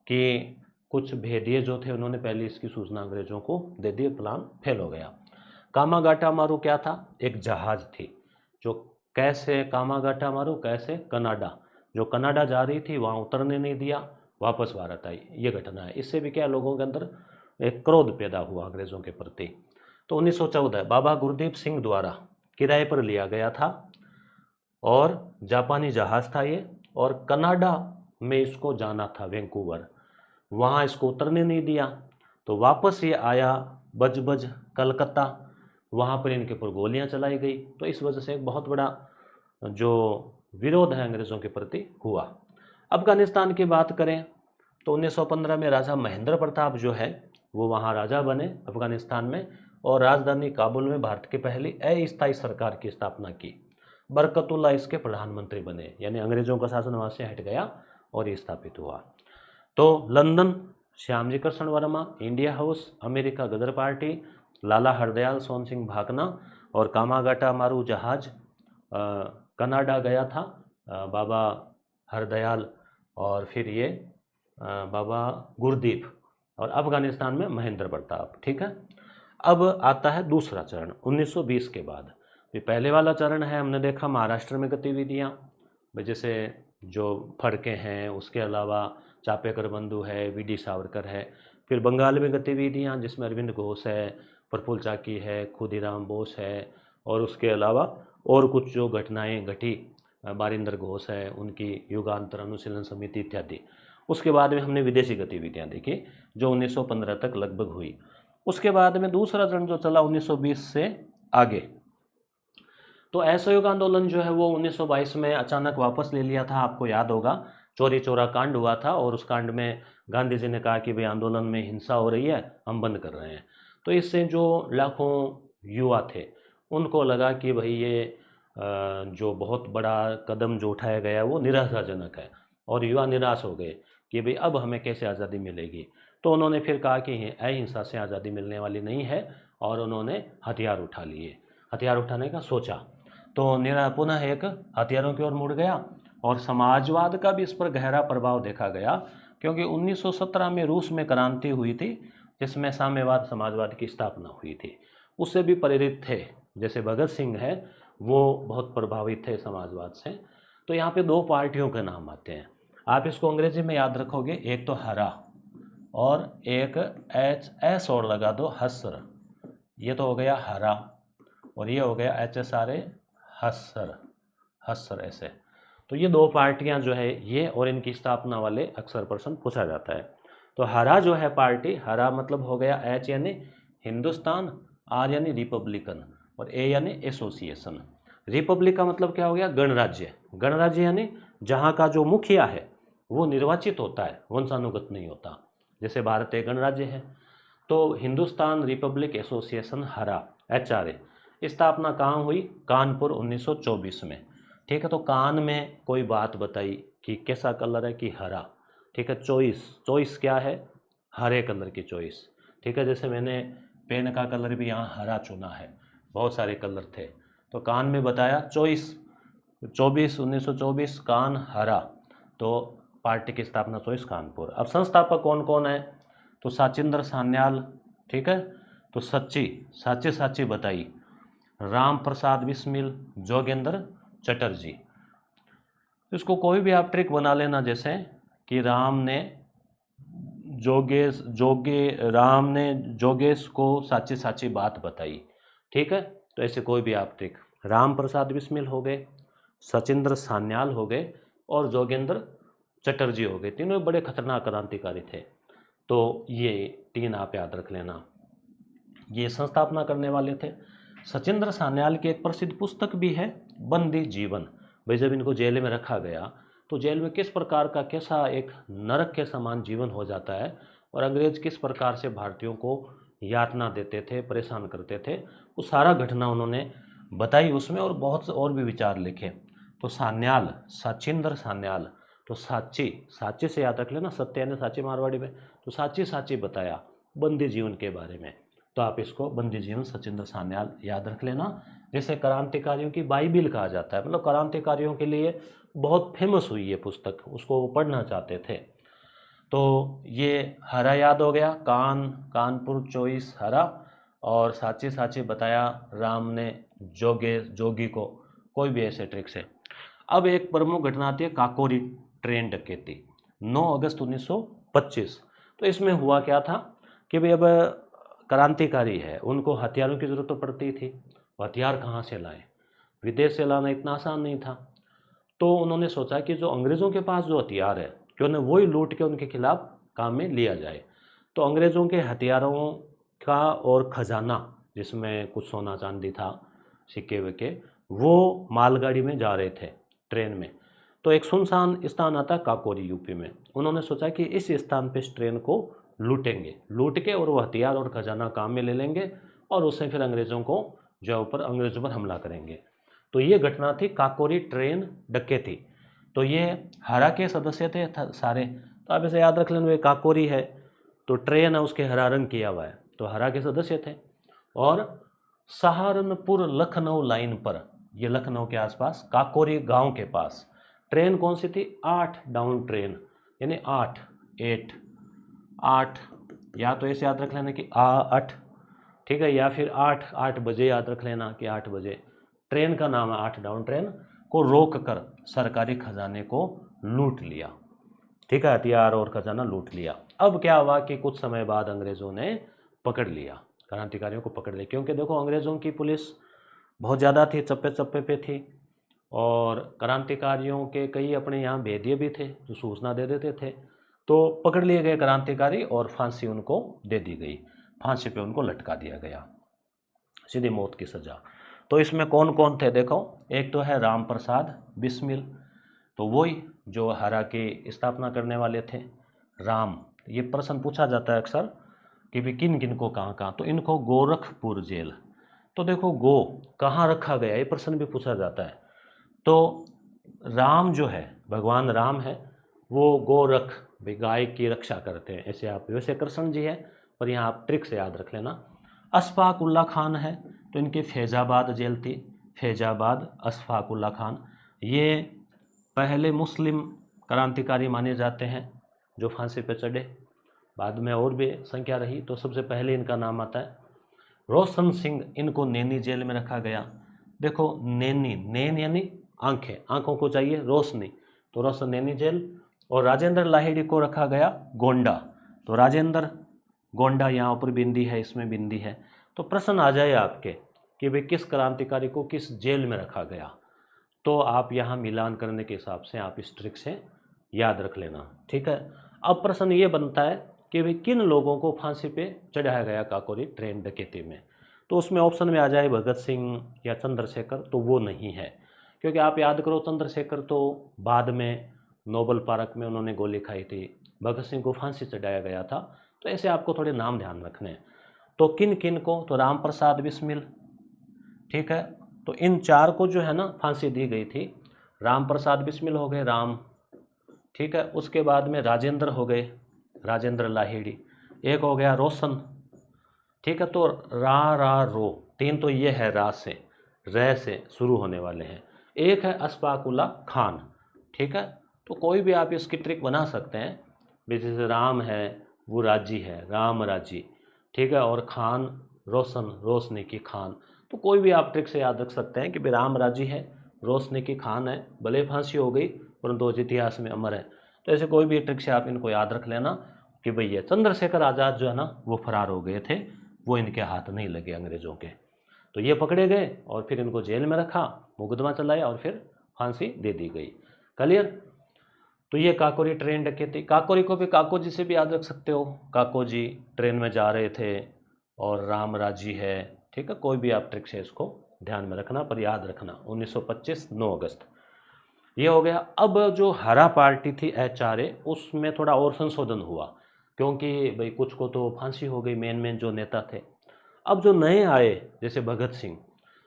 कि कुछ भेदिए जो थे उन्होंने पहले इसकी सूचना अंग्रेजों को दे दी, प्लान फेल हो गया। कामागाटा मारू क्या था, एक जहाज थी जो कैसे, कामागाटा मारू कैसे, कनाडा, जो कनाडा जा रही थी वहाँ उतरने नहीं दिया, वापस भारत आई, ये घटना है। इससे भी क्या लोगों के अंदर एक क्रोध पैदा हुआ अंग्रेज़ों के प्रति। तो 1914 बाबा गुरदीप सिंह द्वारा किराए पर लिया गया था और जापानी जहाज़ था ये, और कनाडा में इसको जाना था वैंकूवर, वहाँ इसको उतरने नहीं दिया। तो वापस ये आया बज कलकत्ता, वहाँ पर इनके ऊपर गोलियाँ चलाई गई। तो इस वजह से एक बहुत बड़ा जो विरोध है अंग्रेज़ों के प्रति हुआ। अफगानिस्तान की बात करें तो 1915 में राजा महेंद्र प्रताप जो है वो वहाँ राजा बने अफगानिस्तान में, और राजधानी काबुल में भारत की पहली अस्थायी सरकार की स्थापना की। बरकतुल्ला इसके प्रधानमंत्री बने, यानी अंग्रेज़ों का शासन वहाँ से हट गया और ये स्थापित हुआ। तो London Shyamji Krishna Varma, India house America Ghadar party, Lala Hardayal Sohan Singh Bhakna, और कामागाटा मारू जहाज कनाडा गया था बाबा हरदयाल, और फिर ये बाबा गुरदीप, और अफगानिस्तान में महेंद्र प्रताप। ठीक है, अब आता है दूसरा चरण 1920 के बाद। ये पहले वाला चरण है, हमने देखा महाराष्ट्र में गतिविधियाँ, जैसे जो फड़के हैं, उसके अलावा चापेकर बंधु है, वीडी सावरकर है। फिर बंगाल में गतिविधियाँ जिसमें अरविंद घोष है, प्रफुल्ल चाकी है, खुदीराम बोस है, और उसके अलावा और कुछ जो घटनाएं घटी, बारिंदर घोष है, उनकी युगांतर अनुशीलन समिति इत्यादि। उसके बाद में हमने विदेशी गतिविधियाँ देखी जो 1915 तक लगभग हुई। उसके बाद में दूसरा चरण जो चला 1920 से आगे, तो असहयोग आंदोलन जो है वो 1922 में अचानक वापस ले लिया था। आपको याद होगा चौरी चौरा कांड हुआ था, और उस कांड में गांधी जी ने कहा कि भाई आंदोलन में हिंसा हो रही है, हम बंद कर रहे हैं। तो इससे जो लाखों युवा थे उनको लगा कि भाई ये जो बहुत बड़ा कदम जो उठाया गया वो निराशाजनक है, और युवा निराश हो गए कि भाई अब हमें कैसे आज़ादी मिलेगी। तो उन्होंने फिर कहा कि अहिंसा से आज़ादी मिलने वाली नहीं है, और उन्होंने हथियार उठा लिए, हथियार उठाने का सोचा। तो पुनः एक हथियारों की ओर मुड़ गया, और समाजवाद का भी इस पर गहरा प्रभाव देखा गया, क्योंकि 1917 में रूस में क्रांति हुई थी जिसमें साम्यवाद समाजवाद की स्थापना हुई थी। उससे भी प्रेरित थे, जैसे भगत सिंह है वो बहुत प्रभावित थे समाजवाद से। तो यहाँ पे 2 पार्टियों के नाम आते हैं, आप इसको अंग्रेजी में याद रखोगे, एक तो हरा और एक एस और लगा दो हसर, ये तो हो गया हरा, और ये हो गया HSRA हसर ऐसे। तो ये 2 पार्टियां जो है ये, और इनकी स्थापना वाले अक्सर प्रश्न पूछा जाता है। तो हरा जो है पार्टी, हरा मतलब हो गया H यानी हिंदुस्तान, R यानी रिपब्लिकन, और A यानी एसोसिएशन। रिपब्लिक का मतलब क्या हो गया, गणराज्य। गणराज्य यानी जहाँ का जो मुखिया है वो निर्वाचित होता है, वंशानुगत नहीं होता। जैसे भारत एक गणराज्य है। तो हिंदुस्तान रिपब्लिक एसोसिएशन हरा, HRA, स्थापना कहाँ हुई? कानपुर 1924 में। ठीक है, तो कान में कोई बात बताई कि कैसा कलर है कि हरा। ठीक है, चॉइस क्या है? हरे कलर की चॉइस। ठीक है, जैसे मैंने पेन का कलर भी यहाँ हरा चुना है, बहुत सारे कलर थे, तो कान में बताया चॉइस 1924 कान हरा, तो पार्टी की स्थापना चॉइस कानपुर। अब संस्थापक कौन कौन है? तो साचिंदर सान्याल, ठीक है, तो साची बताई, राम प्रसाद बिस्मिल, जोगेंद्र चटर्जी। इसको कोई भी आप ट्रिक बना लेना, जैसे कि राम ने जोगेश को साची बात बताई। ठीक है, तो ऐसे कोई भी आप ट्रिक, राम प्रसाद बिस्मिल हो गए, सचिंद्र सान्याल हो गए और जोगेंद्र चटर्जी हो गए, तीनों बड़े खतरनाक क्रांतिकारी थे। तो ये 3 आप याद रख लेना, ये संस्थापना करने वाले थे। सचिंद्र सान्याल की एक प्रसिद्ध पुस्तक भी है, बंदी जीवन। भाई जब इनको जेल में रखा गया तो जेल में किस प्रकार का कैसा एक नरक के समान जीवन हो जाता है और अंग्रेज किस प्रकार से भारतीयों को यातना देते थे, परेशान करते थे, वो सारा घटना उन्होंने बताई उसमें, और बहुत से और भी विचार लिखे। तो सान्याल, सचिंद्र सान्याल, तो साची से याद रख लेना, सत्य यानी साची मारवाड़ी में, तो साची बताया बंदी जीवन के बारे में। तो आप इसको बंदी जीवन सचिंद्र सान्याल याद रख लेना। जैसे क्रांतिकारियों की बाइबिल कहा जाता है, मतलब क्रांतिकारियों के लिए बहुत फेमस हुई ये पुस्तक, उसको वो पढ़ना चाहते थे। तो ये हरा याद हो गया, कानपुर चॉइस हरा, और साची बताया राम ने जोगी को, कोई भी ऐसे ट्रिक से। अब एक प्रमुख घटना आती है काकोरी ट्रेन डकैती, 9 अगस्त 1925। तो इसमें हुआ क्या था कि भाई अब क्रांतिकारी है, उनको हथियारों की ज़रूरत तो पड़ती थी, हथियार कहाँ से लाएं? विदेश से लाना इतना आसान नहीं था। तो उन्होंने सोचा कि जो अंग्रेज़ों के पास जो हथियार है, क्यों न वही लूट के उनके खिलाफ काम में लिया जाए। तो अंग्रेज़ों के हथियारों का और खजाना, जिसमें कुछ सोना चांदी था, सिक्के विक्के, वो मालगाड़ी में जा रहे थे, ट्रेन में। तो एक सुनसान स्थान आता काकोरी, यूपी में। उन्होंने सोचा कि इस स्थान पे इस ट्रेन को लूट के और वो हथियार और खजाना काम में ले लेंगे, और उससे फिर अंग्रेज़ों पर हमला करेंगे। तो ये घटना थी काकोरी ट्रेन डकैती। तो ये हरा के सदस्य थे सारे, तो आप इसे याद रख लेना, काकोरी है तो ट्रेन है उसके हरा रंग किया हुआ है, तो हरा के सदस्य थे। और सहारनपुर लखनऊ लाइन पर, ये लखनऊ के आसपास काकोरी गांव के पास, ट्रेन कौन सी थी? 8 डाउन ट्रेन, यानी 8, या तो ऐसे याद रख लेना कि 8, ठीक है, या फिर 8 बजे याद रख लेना कि 8 बजे। ट्रेन का नाम है 8 डाउन ट्रेन, को रोक कर सरकारी खजाने को लूट लिया। ठीक है, हथियार और खजाना लूट लिया। अब क्या हुआ कि कुछ समय बाद अंग्रेज़ों ने पकड़ लिया, क्रांतिकारियों को पकड़ लिया, क्योंकि देखो अंग्रेज़ों की पुलिस बहुत ज़्यादा थी, चप्पे पे थी, और क्रांतिकारियों के कई अपने यहाँ भेदिए भी थे जो सूचना दे देते थे। तो पकड़ लिए गए क्रांतिकारी और फांसी उनको दे दी गई, फांसी पे उनको लटका दिया गया, सीधी मौत की सज़ा। तो इसमें कौन कौन थे देखो, एक तो है राम प्रसाद बिस्मिल, तो वही जो हरा की स्थापना करने वाले थे। राम, ये प्रश्न पूछा जाता है अक्सर कि भी किन किन को कहाँ, तो इनको गोरखपुर जेल, तो देखो गो कहाँ रखा गया, ये प्रश्न भी पूछा जाता है। तो राम जो है, भगवान राम है, वो गोरख, भाई गाय की रक्षा करते हैं, ऐसे आप, वैसे कृष्ण जी है, पर यहाँ आप ट्रिक से याद रख लेना। अशफाक उल्ला खान है, तो इनकी फैजाबाद जेल थी, फैजाबाद, अशफाक उल्ला खान, ये पहले मुस्लिम क्रांतिकारी माने जाते हैं जो फांसी पर चढ़े। बाद में और भी संख्या रही, तो सबसे पहले इनका नाम आता है। रोशन सिंह, इनको नैनी जेल में रखा गया। देखो नैन यानी आंखें, आंखों को चाहिए रोशनी, तो रोशन नैनी जेल। और राजेंद्र लाहिड़ी को रखा गया गोंडा, तो राजेंद्र गोंडा, यहाँ ऊपर बिंदी है, इसमें बिंदी है। तो प्रश्न आ जाए आपके कि भाई किस क्रांतिकारी को किस जेल में रखा गया, तो आप यहाँ मिलान करने के हिसाब से आप इस ट्रिक से याद रख लेना। ठीक है, अब प्रश्न ये बनता है कि भाई किन लोगों को फांसी पे चढ़ाया गया काकोरी ट्रेन डकैती में, तो उसमें ऑप्शन में आ जाए भगत सिंह या चंद्रशेखर, तो वो नहीं है, क्योंकि आप याद करो चंद्रशेखर तो बाद में नोबल पार्क में उन्होंने गोली खाई थी, भगत सिंह को फांसी चढ़ाया गया था, तो ऐसे आपको थोड़े नाम ध्यान रखने हैं। तो किन किन को, तो राम प्रसाद बिस्मिल, ठीक है, तो इन 4 को जो है ना फांसी दी गई थी। राम प्रसाद बिस्मिल हो गए राम, ठीक है, उसके बाद में राजेंद्र हो गए, राजेंद्र लाहिड़ी, एक हो गया रोशन, ठीक है, तो रा रो 3 तो ये है रा से, रे से शुरू होने वाले हैं। एक है अशफाकुल्ला खान, ठीक है, तो कोई भी आप इसकी ट्रिक बना सकते हैं, जैसे राम है वो राजी है, राम राजी, ठीक है, और खान रोशन, रोशनी की खान, तो कोई भी आप ट्रिक से याद रख सकते हैं कि भाई राम राजी है, रोशनी की खान है, भले फांसी हो गई परंतु इतिहास में अमर है। तो ऐसे कोई भी ट्रिक से आप इनको याद रख लेना कि भाई ये चंद्रशेखर आज़ाद जो है ना वो फरार हो गए थे, वो इनके हाथ नहीं लगे अंग्रेज़ों के। तो ये पकड़े गए और फिर इनको जेल में रखा, मुकदमा चलाया और फिर फांसी दे दी गई। क्लियर। तो ये काकोरी ट्रेन डकैती, काकोरी को भी काको जी से भी याद रख सकते हो, काको जी ट्रेन में जा रहे थे और राम राजी है, ठीक है, कोई भी आप ट्रिक से इसको ध्यान में रखना, पर याद रखना 1925 9 अगस्त ये हो गया। अब जो हरा पार्टी थी HRA, उसमें थोड़ा और संशोधन हुआ, क्योंकि भाई कुछ को तो फांसी हो गई, मेन जो नेता थे। अब जो नए आए जैसे भगत सिंह,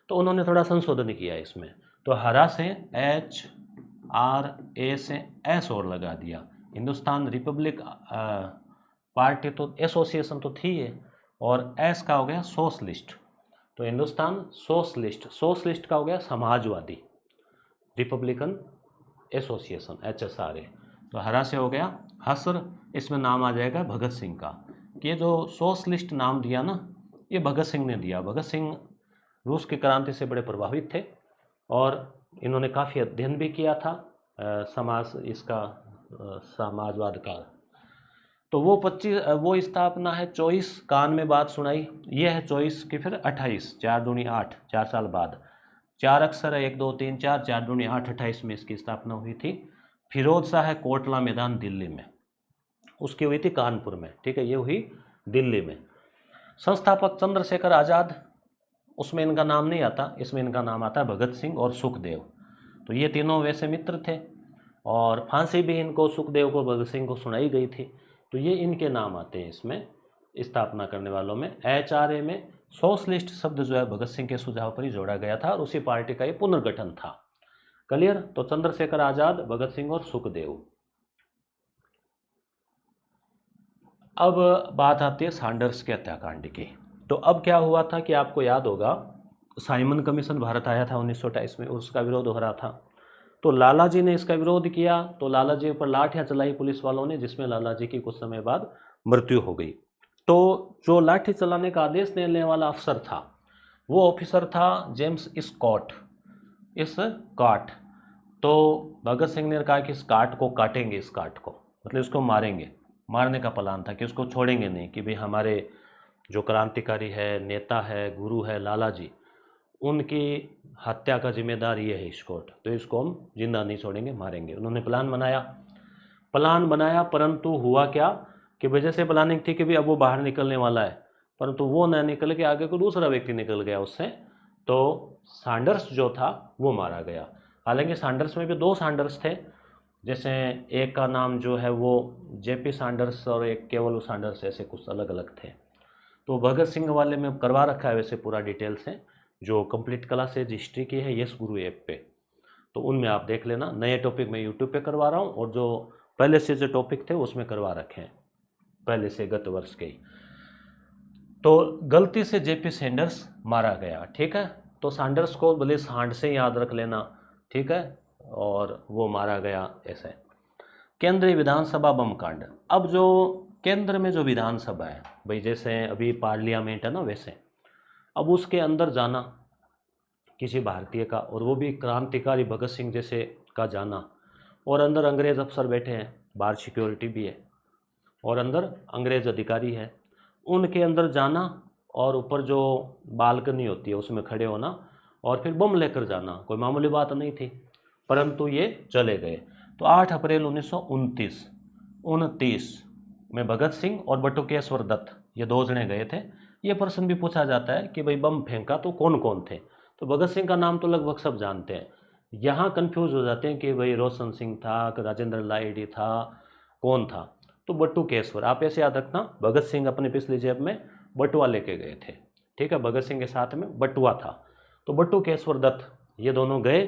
तो उन्होंने थोड़ा संशोधन किया इसमें, तो हरा से HRA से एस और लगा दिया। हिंदुस्तान रिपब्लिक पार्टी तो एसोसिएशन तो थी ये, और एस का हो गया सोशलिस्ट, तो हिंदुस्तान सोशलिस्ट, सोशलिस्ट का हो गया समाजवादी, रिपब्लिकन एसोसिएशन HSRA। तो हरा से हो गया हसर, इसमें नाम आ जाएगा भगत सिंह का, कि ये जो सोशलिस्ट नाम दिया ना ये भगत सिंह ने दिया। भगत सिंह रूस की क्रांति से बड़े प्रभावित थे और इन्होंने काफ़ी अध्ययन भी किया था समाजवाद का। तो वो 25 वो स्थापना है 24 कान में बात सुनाई, ये है 24 की फिर 28, 4 दूनी 8, 4 साल बाद, 4 अक्षर है 1 2 3 4, 4 दूनी 8, 28 में इसकी स्थापना हुई थी। फिरोज शाह है कोटला मैदान दिल्ली में, उसकी हुई थी कानपुर में, ठीक है, ये हुई दिल्ली में। संस्थापक चंद्रशेखर आज़ाद, उसमें इनका नाम नहीं आता, इसमें इनका नाम आता है भगत सिंह और सुखदेव। तो ये तीनों वैसे मित्र थे और फांसी भी इनको, सुखदेव को, भगत सिंह को सुनाई गई थी, तो ये इनके नाम आते हैं इसमें स्थापना करने वालों में। HRA में सोशलिस्ट शब्द जो है भगत सिंह के सुझाव पर ही जोड़ा गया था और उसी पार्टी का ये पुनर्गठन था। क्लियर। तो चंद्रशेखर आज़ाद, भगत सिंह और सुखदेव। अब बात आती है सैंडर्स के हत्याकांड की। तो अब क्या हुआ था कि आपको याद होगा, साइमन कमीशन भारत आया था 1928 में, उसका विरोध हो रहा था। तो लाला जी ने इसका विरोध किया, तो लाला जी पर लाठियां चलाई पुलिस वालों ने, जिसमें लाला जी की कुछ समय बाद मृत्यु हो गई। तो जो लाठी चलाने का आदेश देने वाला अफसर था, वो ऑफिसर था जेम्स स्कॉट। तो भगत सिंह ने कहा कि इस काट को काटेंगे, इस काट को मतलब इसको मारेंगे, मारने का प्लान था कि उसको छोड़ेंगे नहीं, कि भाई हमारे जो क्रांतिकारी है, नेता है, गुरु है लाला जी, उनकी हत्या का जिम्मेदार ये है स्कॉट, तो इसको हम जिंदा नहीं छोड़ेंगे, मारेंगे। उन्होंने प्लान बनाया, परंतु हुआ क्या कि वजह से प्लानिंग थी कि भाई अब वो बाहर निकलने वाला है, परंतु वो न निकल के आगे को दूसरा व्यक्ति निकल गया उससे, तो सैंडर्स जो था वो मारा गया। हालांकि सैंडर्स में भी 2 सैंडर्स थे, जैसे एक का नाम जो है वो JP सैंडर्स और एक केवल सैंडर्स, ऐसे कुछ अलग अलग थे। तो भगत सिंह वाले में करवा रखा है वैसे पूरा डिटेल से, जो कंप्लीट क्लासेज हिस्ट्री की है यस गुरु ऐप पे, तो उनमें आप देख लेना। नए टॉपिक मैं यूट्यूब पे करवा रहा हूँ और जो पहले से जो टॉपिक थे उसमें करवा रखे हैं पहले से, गत वर्ष के ही। तो गलती से JP सैंडर्स मारा गया, ठीक है। तो सैंडर्स को भले सांड से याद रख लेना, ठीक है, और वो मारा गया ऐसे। केंद्रीय विधानसभा बम कांड। अब जो केंद्र में जो विधानसभा है भाई, जैसे अभी पार्लियामेंट है ना, वैसे अब उसके अंदर जाना किसी भारतीय का, और वो भी क्रांतिकारी भगत सिंह जैसे का जाना, और अंदर अंग्रेज़ अफसर बैठे हैं, बाहर सिक्योरिटी भी है और अंदर अंग्रेज़ अधिकारी है, उनके अंदर जाना और ऊपर जो बालकनी होती है उसमें खड़े होना और फिर बम लेकर जाना, कोई मामूली बात नहीं थी, परंतु ये चले गए। तो 8 अप्रैल 1929 में भगत सिंह और बटुकेश्वर दत्त ये 2 जने गए थे। ये प्रश्न भी पूछा जाता है कि भाई बम फेंका तो कौन कौन थे, तो भगत सिंह का नाम तो लगभग सब जानते हैं, यहाँ कंफ्यूज हो जाते हैं कि भाई रोशन सिंह था कि राजेंद्र लाहिड़ी था, कौन था। तो बटुकेश्वर, आप ऐसे याद रखना, भगत सिंह अपनी पिछली जेब में बटुआ लेके गए थे, ठीक है, भगत सिंह के साथ में बटुआ था। तो बटुकेश्वर दत्त ये दोनों गए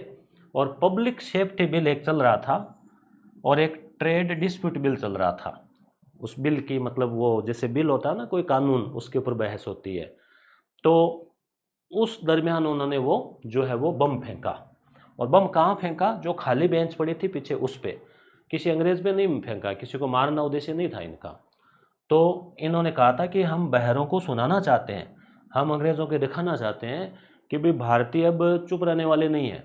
और पब्लिक सेफ्टी बिल एक चल रहा था और एक ट्रेड डिस्प्यूट बिल चल रहा था। उस बिल की मतलब वो जैसे बिल होता है ना कोई कानून, उसके ऊपर बहस होती है। तो उस दरमियान उन्होंने वो जो है वो बम फेंका, और बम कहाँ फेंका, जो खाली बेंच पड़ी थी पीछे उस पर, किसी अंग्रेज पे नहीं फेंका, किसी को मारना उद्देश्य नहीं था इनका। तो इन्होंने कहा था कि हम बहरों को सुनाना चाहते हैं, हम अंग्रेज़ों को दिखाना चाहते हैं कि भाई भारतीय अब चुप रहने वाले नहीं हैं,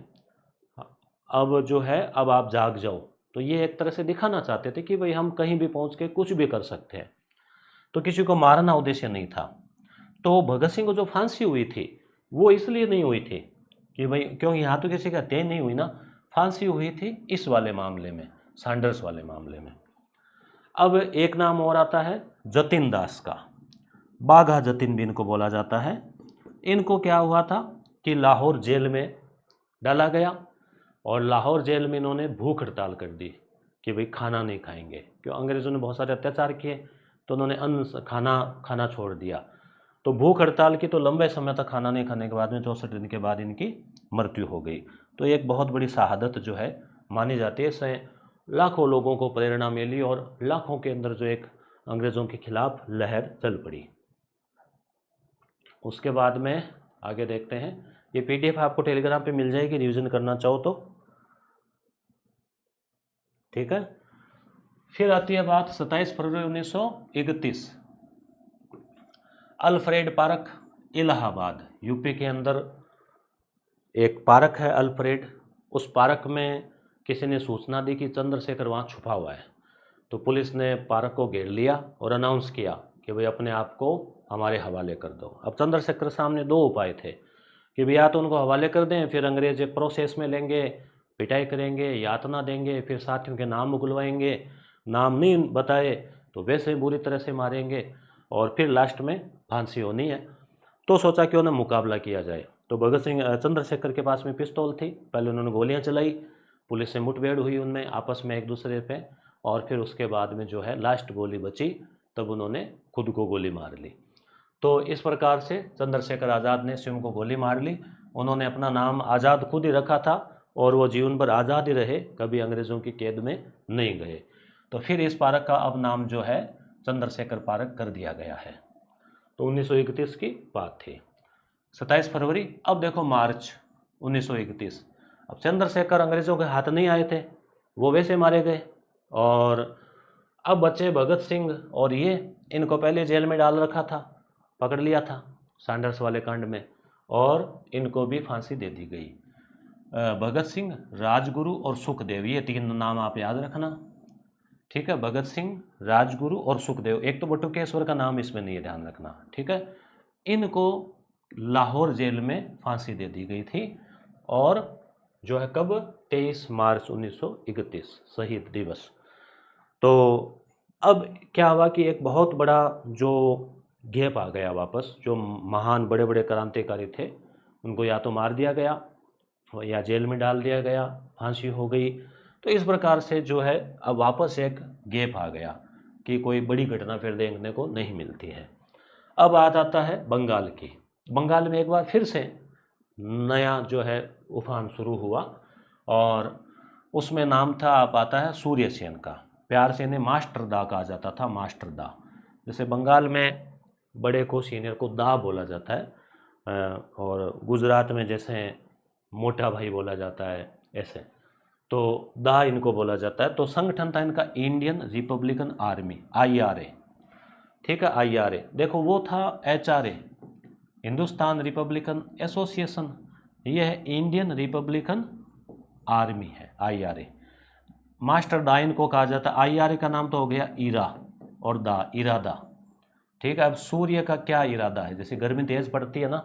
अब जो है अब आप जाग जाओ। तो ये एक तरह से दिखाना चाहते थे कि भाई हम कहीं भी पहुंच के कुछ भी कर सकते हैं, तो किसी को मारना उद्देश्य नहीं था। तो भगत सिंह को जो फांसी हुई थी वो इसलिए नहीं हुई थी कि भाई, क्योंकि यहाँ तो किसी की हत्या नहीं हुई ना, फांसी हुई थी इस वाले मामले में, सैंडर्स वाले मामले में। अब एक नाम और आता है जतिन दास का, बाघा जतिन भी इनको बोला जाता है। इनको क्या हुआ था कि लाहौर जेल में डाला गया और लाहौर जेल में इन्होंने भूख हड़ताल कर दी कि भाई खाना नहीं खाएंगे, क्यों अंग्रेज़ों ने बहुत सारे अत्याचार किए, तो उन्होंने अन्न खाना खाना छोड़ दिया। तो भूख हड़ताल की, तो लंबे समय तक खाना नहीं खाने के बाद में 64 दिन के बाद इनकी मृत्यु हो गई। तो एक बहुत बड़ी शहादत जो है मानी जाती है, इससे लाखों लोगों को प्रेरणा मिली और लाखों के अंदर जो एक अंग्रेज़ों के खिलाफ लहर चल पड़ी। उसके बाद में आगे देखते हैं, ये पीडीएफ आपको टेलीग्राम पे मिल जाएगी, रिवीजन करना चाहो तो, ठीक है। फिर आती है बात 27 फरवरी 1931, अल्फ्रेड पार्क, इलाहाबाद, यूपी के अंदर एक पार्क है अल्फ्रेड। उस पार्क में किसी ने सूचना दी कि चंद्रशेखर वहाँ छुपा हुआ है, तो पुलिस ने पार्क को घेर लिया और अनाउंस किया कि भाई अपने आप को हमारे हवाले कर दो। अब चंद्रशेखर सामने दो उपाय थे कि भाई या तो उनको हवाले कर दें, फिर अंग्रेज एक प्रोसेस में लेंगे, पिटाई करेंगे, यातना देंगे, फिर साथियों के नाम उगलवाएंगे, नाम नहीं बताए तो वैसे ही बुरी तरह से मारेंगे, और फिर लास्ट में फांसी होनी है। तो सोचा क्यों ना मुकाबला किया जाए। तो भगत सिंह चंद्रशेखर के पास में पिस्तौल थी, पहले उन्होंने गोलियां चलाई, पुलिस से मुठभेड़ हुई उनमें आपस में एक दूसरे पे, और फिर उसके बाद में जो है लास्ट गोली बची, तब उन्होंने खुद को गोली मार ली। तो इस प्रकार से चंद्रशेखर आज़ाद ने स्वयं को गोली मार ली। उन्होंने अपना नाम आज़ाद खुद ही रखा था और वो जीवन भर आज़ाद ही रहे, कभी अंग्रेज़ों की कैद में नहीं गए। तो फिर इस पार्क का अब नाम जो है चंद्रशेखर पार्क कर दिया गया है। तो 1931 की बात थी, 27 फरवरी। अब देखो मार्च 1931, अब चंद्रशेखर अंग्रेज़ों के हाथ नहीं आए थे, वो वैसे मारे गए, और अब बच्चे भगत सिंह और ये, इनको पहले जेल में डाल रखा था, पकड़ लिया था सैंडर्स वाले कांड में, और इनको भी फांसी दे दी गई। भगत सिंह, राजगुरु और सुखदेव, ये तीन नाम आप याद रखना, ठीक है। भगत सिंह, राजगुरु और सुखदेव, एक तो बटुकेश्वर का नाम इसमें नहीं है, ध्यान रखना, ठीक है। इनको लाहौर जेल में फांसी दे दी गई थी, और जो है कब, 23 मार्च 1931, शहीद दिवस। तो अब क्या हुआ कि एक बहुत बड़ा जो गैप आ गया वापस, जो महान बड़े बड़े क्रांतिकारी थे उनको या तो मार दिया गया या जेल में डाल दिया गया, फांसी हो गई। तो इस प्रकार से जो है अब वापस एक गैप आ गया कि कोई बड़ी घटना फिर देखने को नहीं मिलती है। अब बात आता है बंगाल की। बंगाल में एक बार फिर से नया जो है उफान शुरू हुआ, और उसमें नाम था आप आता है सूर्य सेन का, प्यार से इन्हें मास्टर दा कहा जाता था, मास्टर दा। जैसे बंगाल में बड़े को सीनियर को दा बोला जाता है, और गुजरात में जैसे मोटा भाई बोला जाता है ऐसे, तो दा इनको बोला जाता है। तो संगठन था इनका इंडियन रिपब्लिकन आर्मी, IRA, ठीक है, IRA। देखो वो था HRA, हिंदुस्तान रिपब्लिकन एसोसिएशन, ये है इंडियन रिपब्लिकन आर्मी है IRA। मास्टर दा इनको कहा जाता है। IRA का नाम तो हो गया ईरा, और दा इरादा, ठीक है। अब सूर्य का क्या इरादा है, जैसे गर्मी तेज पड़ती है ना,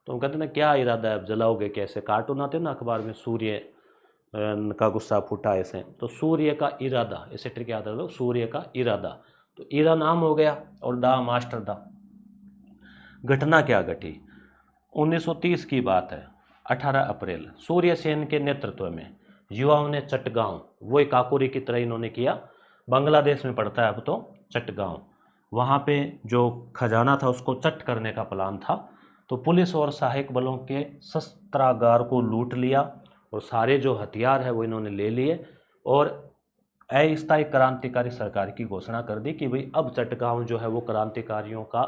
तो हम कहते हैं ना क्या इरादा है, अब जलाओगे कैसे, कार्टून आते हैं ना अखबार में, सूर्य का गुस्सा फूटा ऐसे, तो सूर्य का इरादा, ऐसे ट्रिक याद रखो, सूर्य का इरादा, तो ईरा नाम हो गया, और दा मास्टर दा। घटना क्या घटी, 1930 की बात है, 18 अप्रैल, सूर्य सेन के नेतृत्व में युवाओं ने चटगांव, वो एक काकोरी की तरह इन्होंने किया, बांग्लादेश में पड़ता है अब तो, चट्टगांव। वहाँ पे जो खजाना था उसको चट करने का प्लान था। तो पुलिस और सहायक बलों के शस्त्रागार को लूट लिया और सारे जो हथियार है वो इन्होंने ले लिए और अस्थायी क्रांतिकारी सरकार की घोषणा कर दी कि भाई अब चटगांव जो है वो क्रांतिकारियों का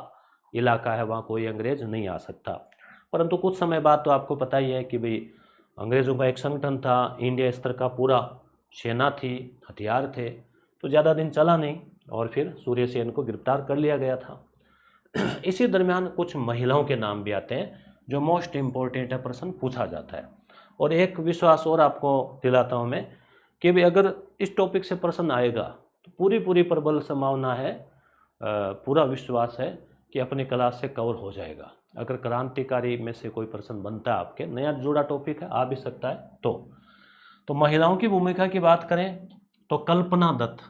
इलाका है, वहाँ कोई अंग्रेज नहीं आ सकता। परंतु कुछ समय बाद तो आपको पता ही है कि भाई अंग्रेज़ों का एक संगठन था, इंडिया स्तर का पूरा सेना थी, हथियार थे, तो ज़्यादा दिन चला नहीं और फिर सूर्यसेन को गिरफ्तार कर लिया गया था। इसी दरमियान कुछ महिलाओं के नाम भी आते हैं जो मोस्ट इम्पोर्टेंट है, प्रश्न पूछा जाता है। और एक विश्वास और आपको दिलाता हूँ मैं कि भाई अगर इस टॉपिक से प्रश्न आएगा तो पूरी पूरी प्रबल संभावना है, पूरा विश्वास है कि अपनी क्लास से कवर हो जाएगा। अगर क्रांतिकारी में से कोई प्रश्न बनता है, आपके नया जुड़ा टॉपिक है, आ भी सकता है। तो महिलाओं की भूमिका की बात करें तो कल्पना दत्त,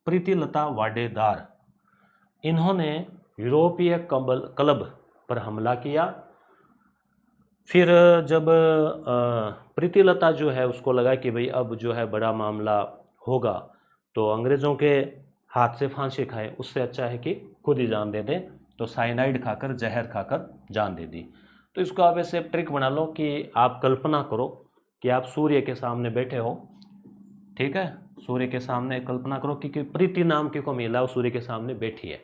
प्रीतिलता वाडेदार, इन्होंने यूरोपीय क्लब पर हमला किया। फिर जब प्रीतिलता जो है उसको लगा कि भाई अब जो है बड़ा मामला होगा तो अंग्रेज़ों के हाथ से फांसी खाए, उससे अच्छा है कि खुद ही जान दे दें, तो साइनाइड खाकर, जहर खाकर जान दे दी। तो इसको आप ऐसे ट्रिक बना लो कि आप कल्पना करो कि आप सूर्य के सामने बैठे हो, ठीक है, सूर्य के सामने कल्पना करो कि प्रीति नाम की कोई महिला सूर्य के सामने बैठी है,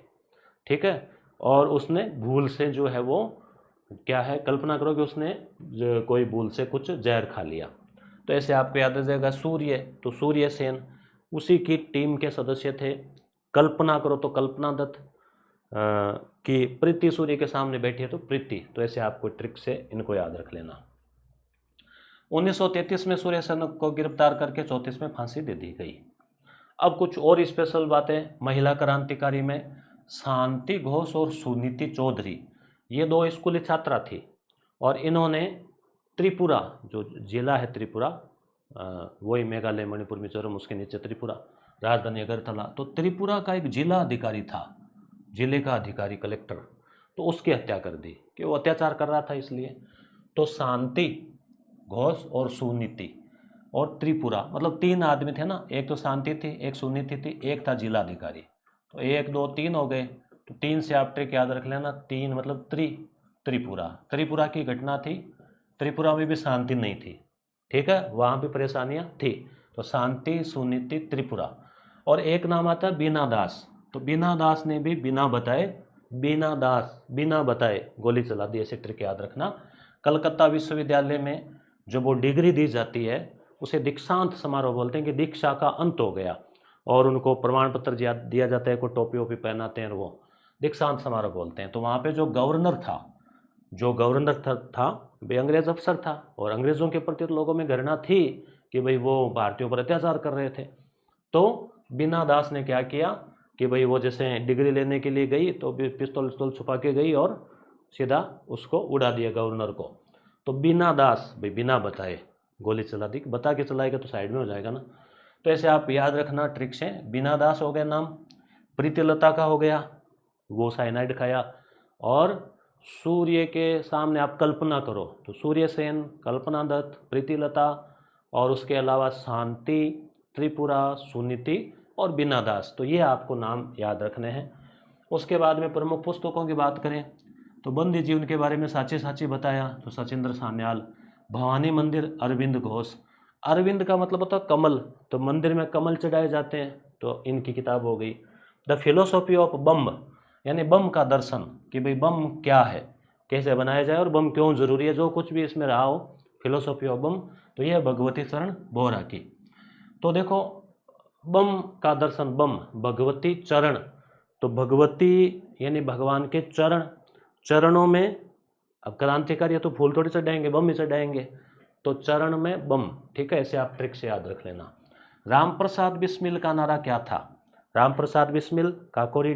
ठीक है, और उसने भूल से जो है वो क्या है, कल्पना करो कि उसने कोई भूल से कुछ जहर खा लिया। तो ऐसे आपको याद आ जाएगा सूर्य, तो सूर्यसेन उसी की टीम के सदस्य थे। कल्पना करो तो कल्पना दत्त, कि प्रीति सूर्य के सामने बैठी है तो प्रीति। तो ऐसे आपको ट्रिक से इनको याद रख लेना। 1933 में सूर्यसेन को गिरफ्तार करके 34 में फांसी दे दी गई। अब कुछ और स्पेशल बातें महिला क्रांतिकारी में, शांति घोष और सुनीति चौधरी, ये दो स्कूली छात्रा थी और इन्होंने त्रिपुरा, जो जिला है त्रिपुरा, वही मेघालय, मणिपुर, मिजोरम, उसके नीचे त्रिपुरा, राजधानी अगरतला, तो त्रिपुरा का एक जिला अधिकारी था, जिले का अधिकारी, कलेक्टर, तो उसकी हत्या कर दी कि वो अत्याचार कर रहा था इसलिए। तो शांति घोष और सुनीति और त्रिपुरा, मतलब 3 आदमी थे ना, एक तो शांति थी, एक सुनीति थी, एक था जिला अधिकारी, तो 1 2 3 हो गए। तो 3 से आप ट्रिक याद रख लेना, 3 मतलब त्रिपुरा, त्रिपुरा की घटना थी। त्रिपुरा में भी शांति नहीं थी, ठीक है, वहाँ भी परेशानियाँ थी। तो शांति, सुनीति, त्रिपुरा। और एक नाम आता है बीना दास, तो बीना दास ने भी बिना बताए, बीना दास बिना बताए गोली चला दी, ऐसे ट्रिक याद रखना। कलकत्ता विश्वविद्यालय में जब वो डिग्री दी जाती है उसे दीक्षांत समारोह बोलते हैं, कि दीक्षा का अंत हो गया और उनको प्रमाण पत्र दिया जाता है, को टोपी वोपी पहनाते हैं, वो दीक्षांत समारोह बोलते हैं। तो वहाँ पे जो गवर्नर था वे अंग्रेज अफसर था और अंग्रेज़ों के प्रति लोगों में घृणा थी कि भाई वो भारतीयों पर अत्याचार कर रहे थे। तो बीना दास ने क्या किया कि भाई वो जैसे डिग्री लेने के लिए गई तो पिस्तौल छुपा के गई और सीधा उसको उड़ा दिया गवर्नर को। तो बीना दास भाई बिना बताए गोली चला दी, बता के चलाएगा तो साइड में हो जाएगा ना। तो ऐसे आप याद रखना ट्रिक से। बीना दास हो गया नाम, प्रीतिलता का हो गया, वो साइनाइड खाया, और सूर्य के सामने आप कल्पना करो तो सूर्यसेन, कल्पना दत्त, प्रीतिलता, और उसके अलावा शांति, त्रिपुरा, सुनीति और बीना दास। तो ये आपको नाम याद रखने हैं। उसके बाद में प्रमुख पुस्तकों की बात करें तो बंदी जीवन के बारे में साची साची बताया तो सचिंद्र सान्याल, भवानी मंदिर अरविंद घोष, अरविंद का मतलब होता है कमल, तो मंदिर में कमल चढ़ाए जाते हैं, तो इनकी किताब हो गई। द फिलोसॉफी ऑफ बम, यानी बम का दर्शन, कि भाई बम क्या है, कैसे बनाया जाए और बम क्यों ज़रूरी है, जो कुछ भी इसमें रहा हो, फिलोसॉफी ऑफ बम, तो यह भगवती शरण बोहरा की। तो देखो बम का दर्शन, बम भगवती चरण, तो भगवती यानी भगवान के चरण, चरणों में, अब क्रांतिकारी तो फूल थोड़ी चढ़ाएंगे, बम ही चढ़ाएंगे, तो चरण में बम, ठीक है, ऐसे आप ट्रिक से याद रख लेना। राम प्रसाद बिस्मिल का नारा क्या था? राम प्रसाद बिस्मिल, काकोरी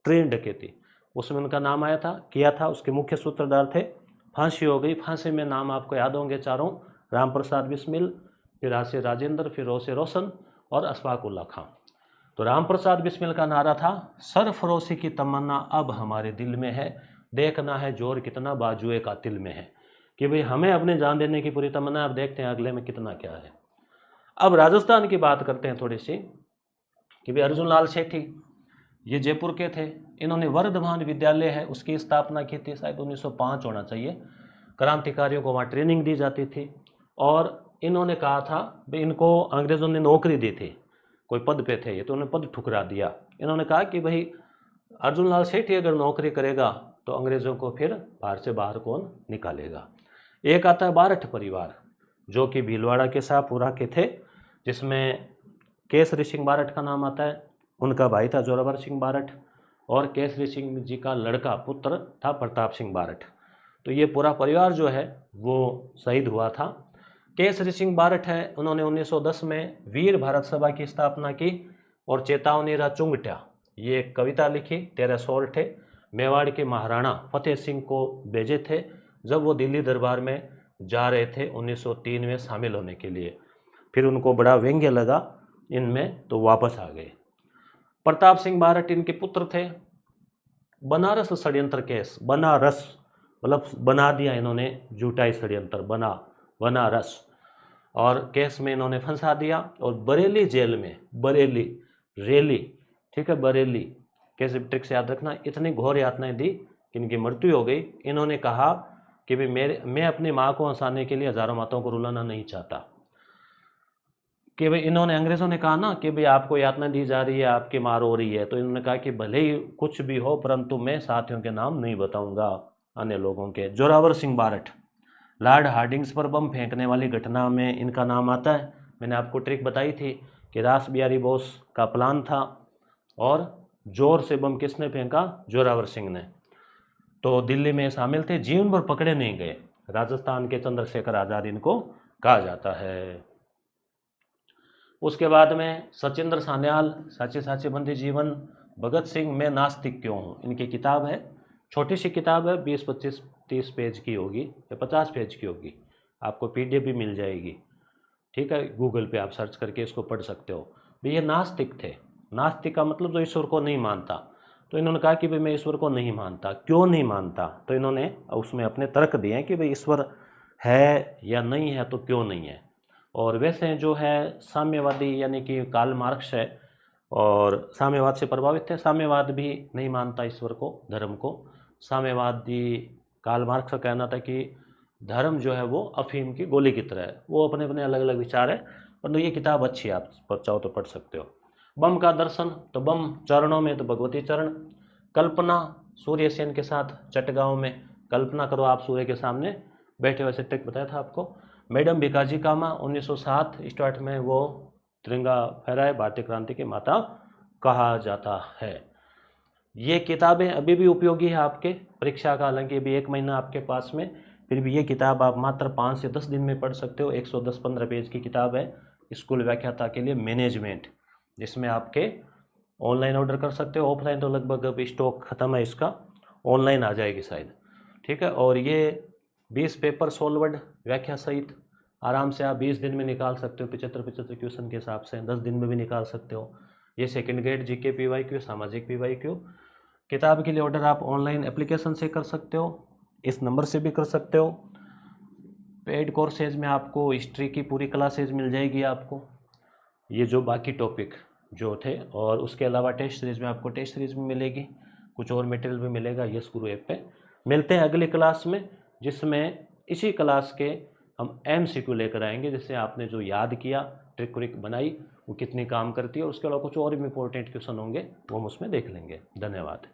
ट्रेन डकैती, उसमें उनका नाम आया था, किया था, उसके मुख्य सूत्रधार थे। फांसी हो गई, फांसी में नाम आपको याद होंगे चारों, राम प्रसाद बिस्मिल, फिर आसिर राजेंद्र, फिर रोसे रोशन और अशफाक उल्ला खां। तो राम प्रसाद बिस्मिल का नारा था, सरफरोशी की तमन्ना अब हमारे दिल में है, देखना है जोर कितना बाजुए कातिल में है, कि भाई हमें अपने जान देने की पूरी तमन्ना, अब देखते हैं अगले में कितना क्या है। अब राजस्थान की बात करते हैं थोड़ी सी कि भाई अर्जुन लाल सेठी ये जयपुर के थे। इन्होंने वर्धमान विद्यालय है उसकी स्थापना की थी, शायद 1905 होना चाहिए। क्रांतिकारियों को वहाँ ट्रेनिंग दी जाती थी और इन्होंने कहा था भाई इनको अंग्रेज़ों ने नौकरी दी थी, कोई पद पे थे ये, तो उन्होंने पद ठुकरा दिया। इन्होंने कहा कि भाई अर्जुन लाल सेठी अगर नौकरी करेगा तो अंग्रेज़ों को फिर भारत से बाहर कौन निकालेगा। एक आता है बारठ परिवार जो कि भीलवाड़ा के शाहपुरा के थे, जिसमें केसरी सिंह बारठ का नाम आता है, उनका भाई था जोरावर सिंह बारठ और केसरी सिंह जी का लड़का पुत्र था प्रताप सिंह बारठ। तो ये पूरा परिवार जो है वो शहीद हुआ था। केसरी सिंह बारठ है, उन्होंने 1910 में वीर भारत सभा की स्थापना की और चेतावनी रा चुंगट्या ये एक कविता लिखी, 13 सोरठे मेवाड़ के महाराणा फतेह सिंह को भेजे थे जब वो दिल्ली दरबार में जा रहे थे 1903 में शामिल होने के लिए। फिर उनको बड़ा व्यंग्य लगा इनमें तो वापस आ गए। प्रताप सिंह बारठ इनके पुत्र थे। बनारस षड्यंत्र केस, बनारस मतलब बना दिया इन्होंने, झूठा षड्यंत्र बना बनारस, और केस में इन्होंने फंसा दिया और बरेली जेल में, बरेली रेली, ठीक है, बरेली कैसे ट्रिक से याद रखना, इतनी घोर यातनाएं दी कि इनकी मृत्यु हो गई। इन्होंने कहा कि भाई मैं अपनी माँ को हंसाने के लिए हजारों माताओं को रुलाना नहीं चाहता। कि भाई इन्होंने, अंग्रेज़ों ने कहा ना कि भाई आपको यातना दी जा रही है, आपकी मार हो रही है, तो इन्होंने कहा कि भले ही कुछ भी हो परंतु मैं साथियों के नाम नहीं बताऊंगा अन्य लोगों के। जोरावर सिंह बारठ लॉर्ड हार्डिंग्स पर बम फेंकने वाली घटना में इनका नाम आता है। मैंने आपको ट्रिक बताई थी कि रास बिहारी बोस का प्लान था और जोर से बम किसने फेंका, जोरावर सिंह ने। तो दिल्ली में शामिल थे, जीवन भर पकड़े नहीं गए। राजस्थान के चंद्रशेखर आज़ाद इनको कहा जाता है। उसके बाद में सचिंद्र सान्याल, साची साची बंदी जीवन, भगत सिंह मैं नास्तिक क्यों हूँ, इनकी किताब है। छोटी सी किताब है, 20-25-30 पेज की होगी या 50 पेज की होगी, आपको PDF भी मिल जाएगी, ठीक है, गूगल पे आप सर्च करके इसको पढ़ सकते हो। भाई ये नास्तिक थे। नास्तिक का मतलब जो ईश्वर को नहीं मानता। तो इन्होंने कहा कि भाई मैं ईश्वर को नहीं मानता, क्यों नहीं मानता, तो इन्होंने उसमें अपने तर्क दिए हैं कि भाई ईश्वर है या नहीं है तो क्यों नहीं है। और वैसे जो है साम्यवादी यानी कि कार्ल मार्क्स है और साम्यवाद से प्रभावित थे। साम्यवाद भी नहीं मानता ईश्वर को, धर्म को। साम्यवादी कार्ल मार्क्स का कहना था कि धर्म जो है वो अफीम की गोली की तरह है। वो अपने अपने अलग अलग विचार है, परंतु ये किताब अच्छी है, आप चाहो तो पढ़ सकते हो। बम का दर्शन, तो बम चरणों में तो भगवती चरण। कल्पना सूर्य सेन के साथ चटगांव में, कल्पना करो आप सूर्य के सामने बैठे हुए, ट्रिक बताया था आपको। मैडम भिकाजी कामा 1907 स्टार्ट में वो तिरंगा फहराए, भारतीय क्रांति की माता कहा जाता है। ये किताबें अभी भी उपयोगी है आपके परीक्षा का, हालांकि अभी 1 महीना आपके पास में, फिर भी ये किताब आप मात्र 5 से 10 दिन में पढ़ सकते हो। 110-15 पेज की किताब है, स्कूल व्याख्याता के लिए मैनेजमेंट, जिसमें आपके ऑनलाइन ऑर्डर कर सकते हो। ऑफलाइन तो लगभग अभी स्टॉक ख़त्म है इसका, ऑनलाइन आ जाएगी शायद, ठीक है। और ये 20 पेपर सोल्वर्ड व्याख्या सहित आराम से आप 20 दिन में निकाल सकते हो, 75-75 क्वेश्चन के हिसाब से 10 दिन में भी निकाल सकते हो। ये सेकंड ग्रेड GK PYQ, सामाजिक PYQ। किताब के लिए ऑर्डर आप ऑनलाइन एप्लीकेशन से कर सकते हो, इस नंबर से भी कर सकते हो। पेड कोर्सेज में आपको हिस्ट्री की पूरी क्लासेज मिल जाएगी आपको, ये जो बाकी टॉपिक जो थे, और उसके अलावा टेस्ट सीरीज में आपको टेस्ट सीरीज भी मिलेगी, कुछ और मटेरियल भी मिलेगा यस गुरु ऐप पे। मिलते हैं अगली क्लास में, जिसमें इसी क्लास के हम MCQ लेकर आएंगे, जिससे आपने जो याद किया, ट्रिक व्रिक बनाई, वो कितनी काम करती है, और उसके अलावा कुछ और भी इंपॉर्टेंट क्वेश्चन होंगे वो हम उसमें देख लेंगे। धन्यवाद।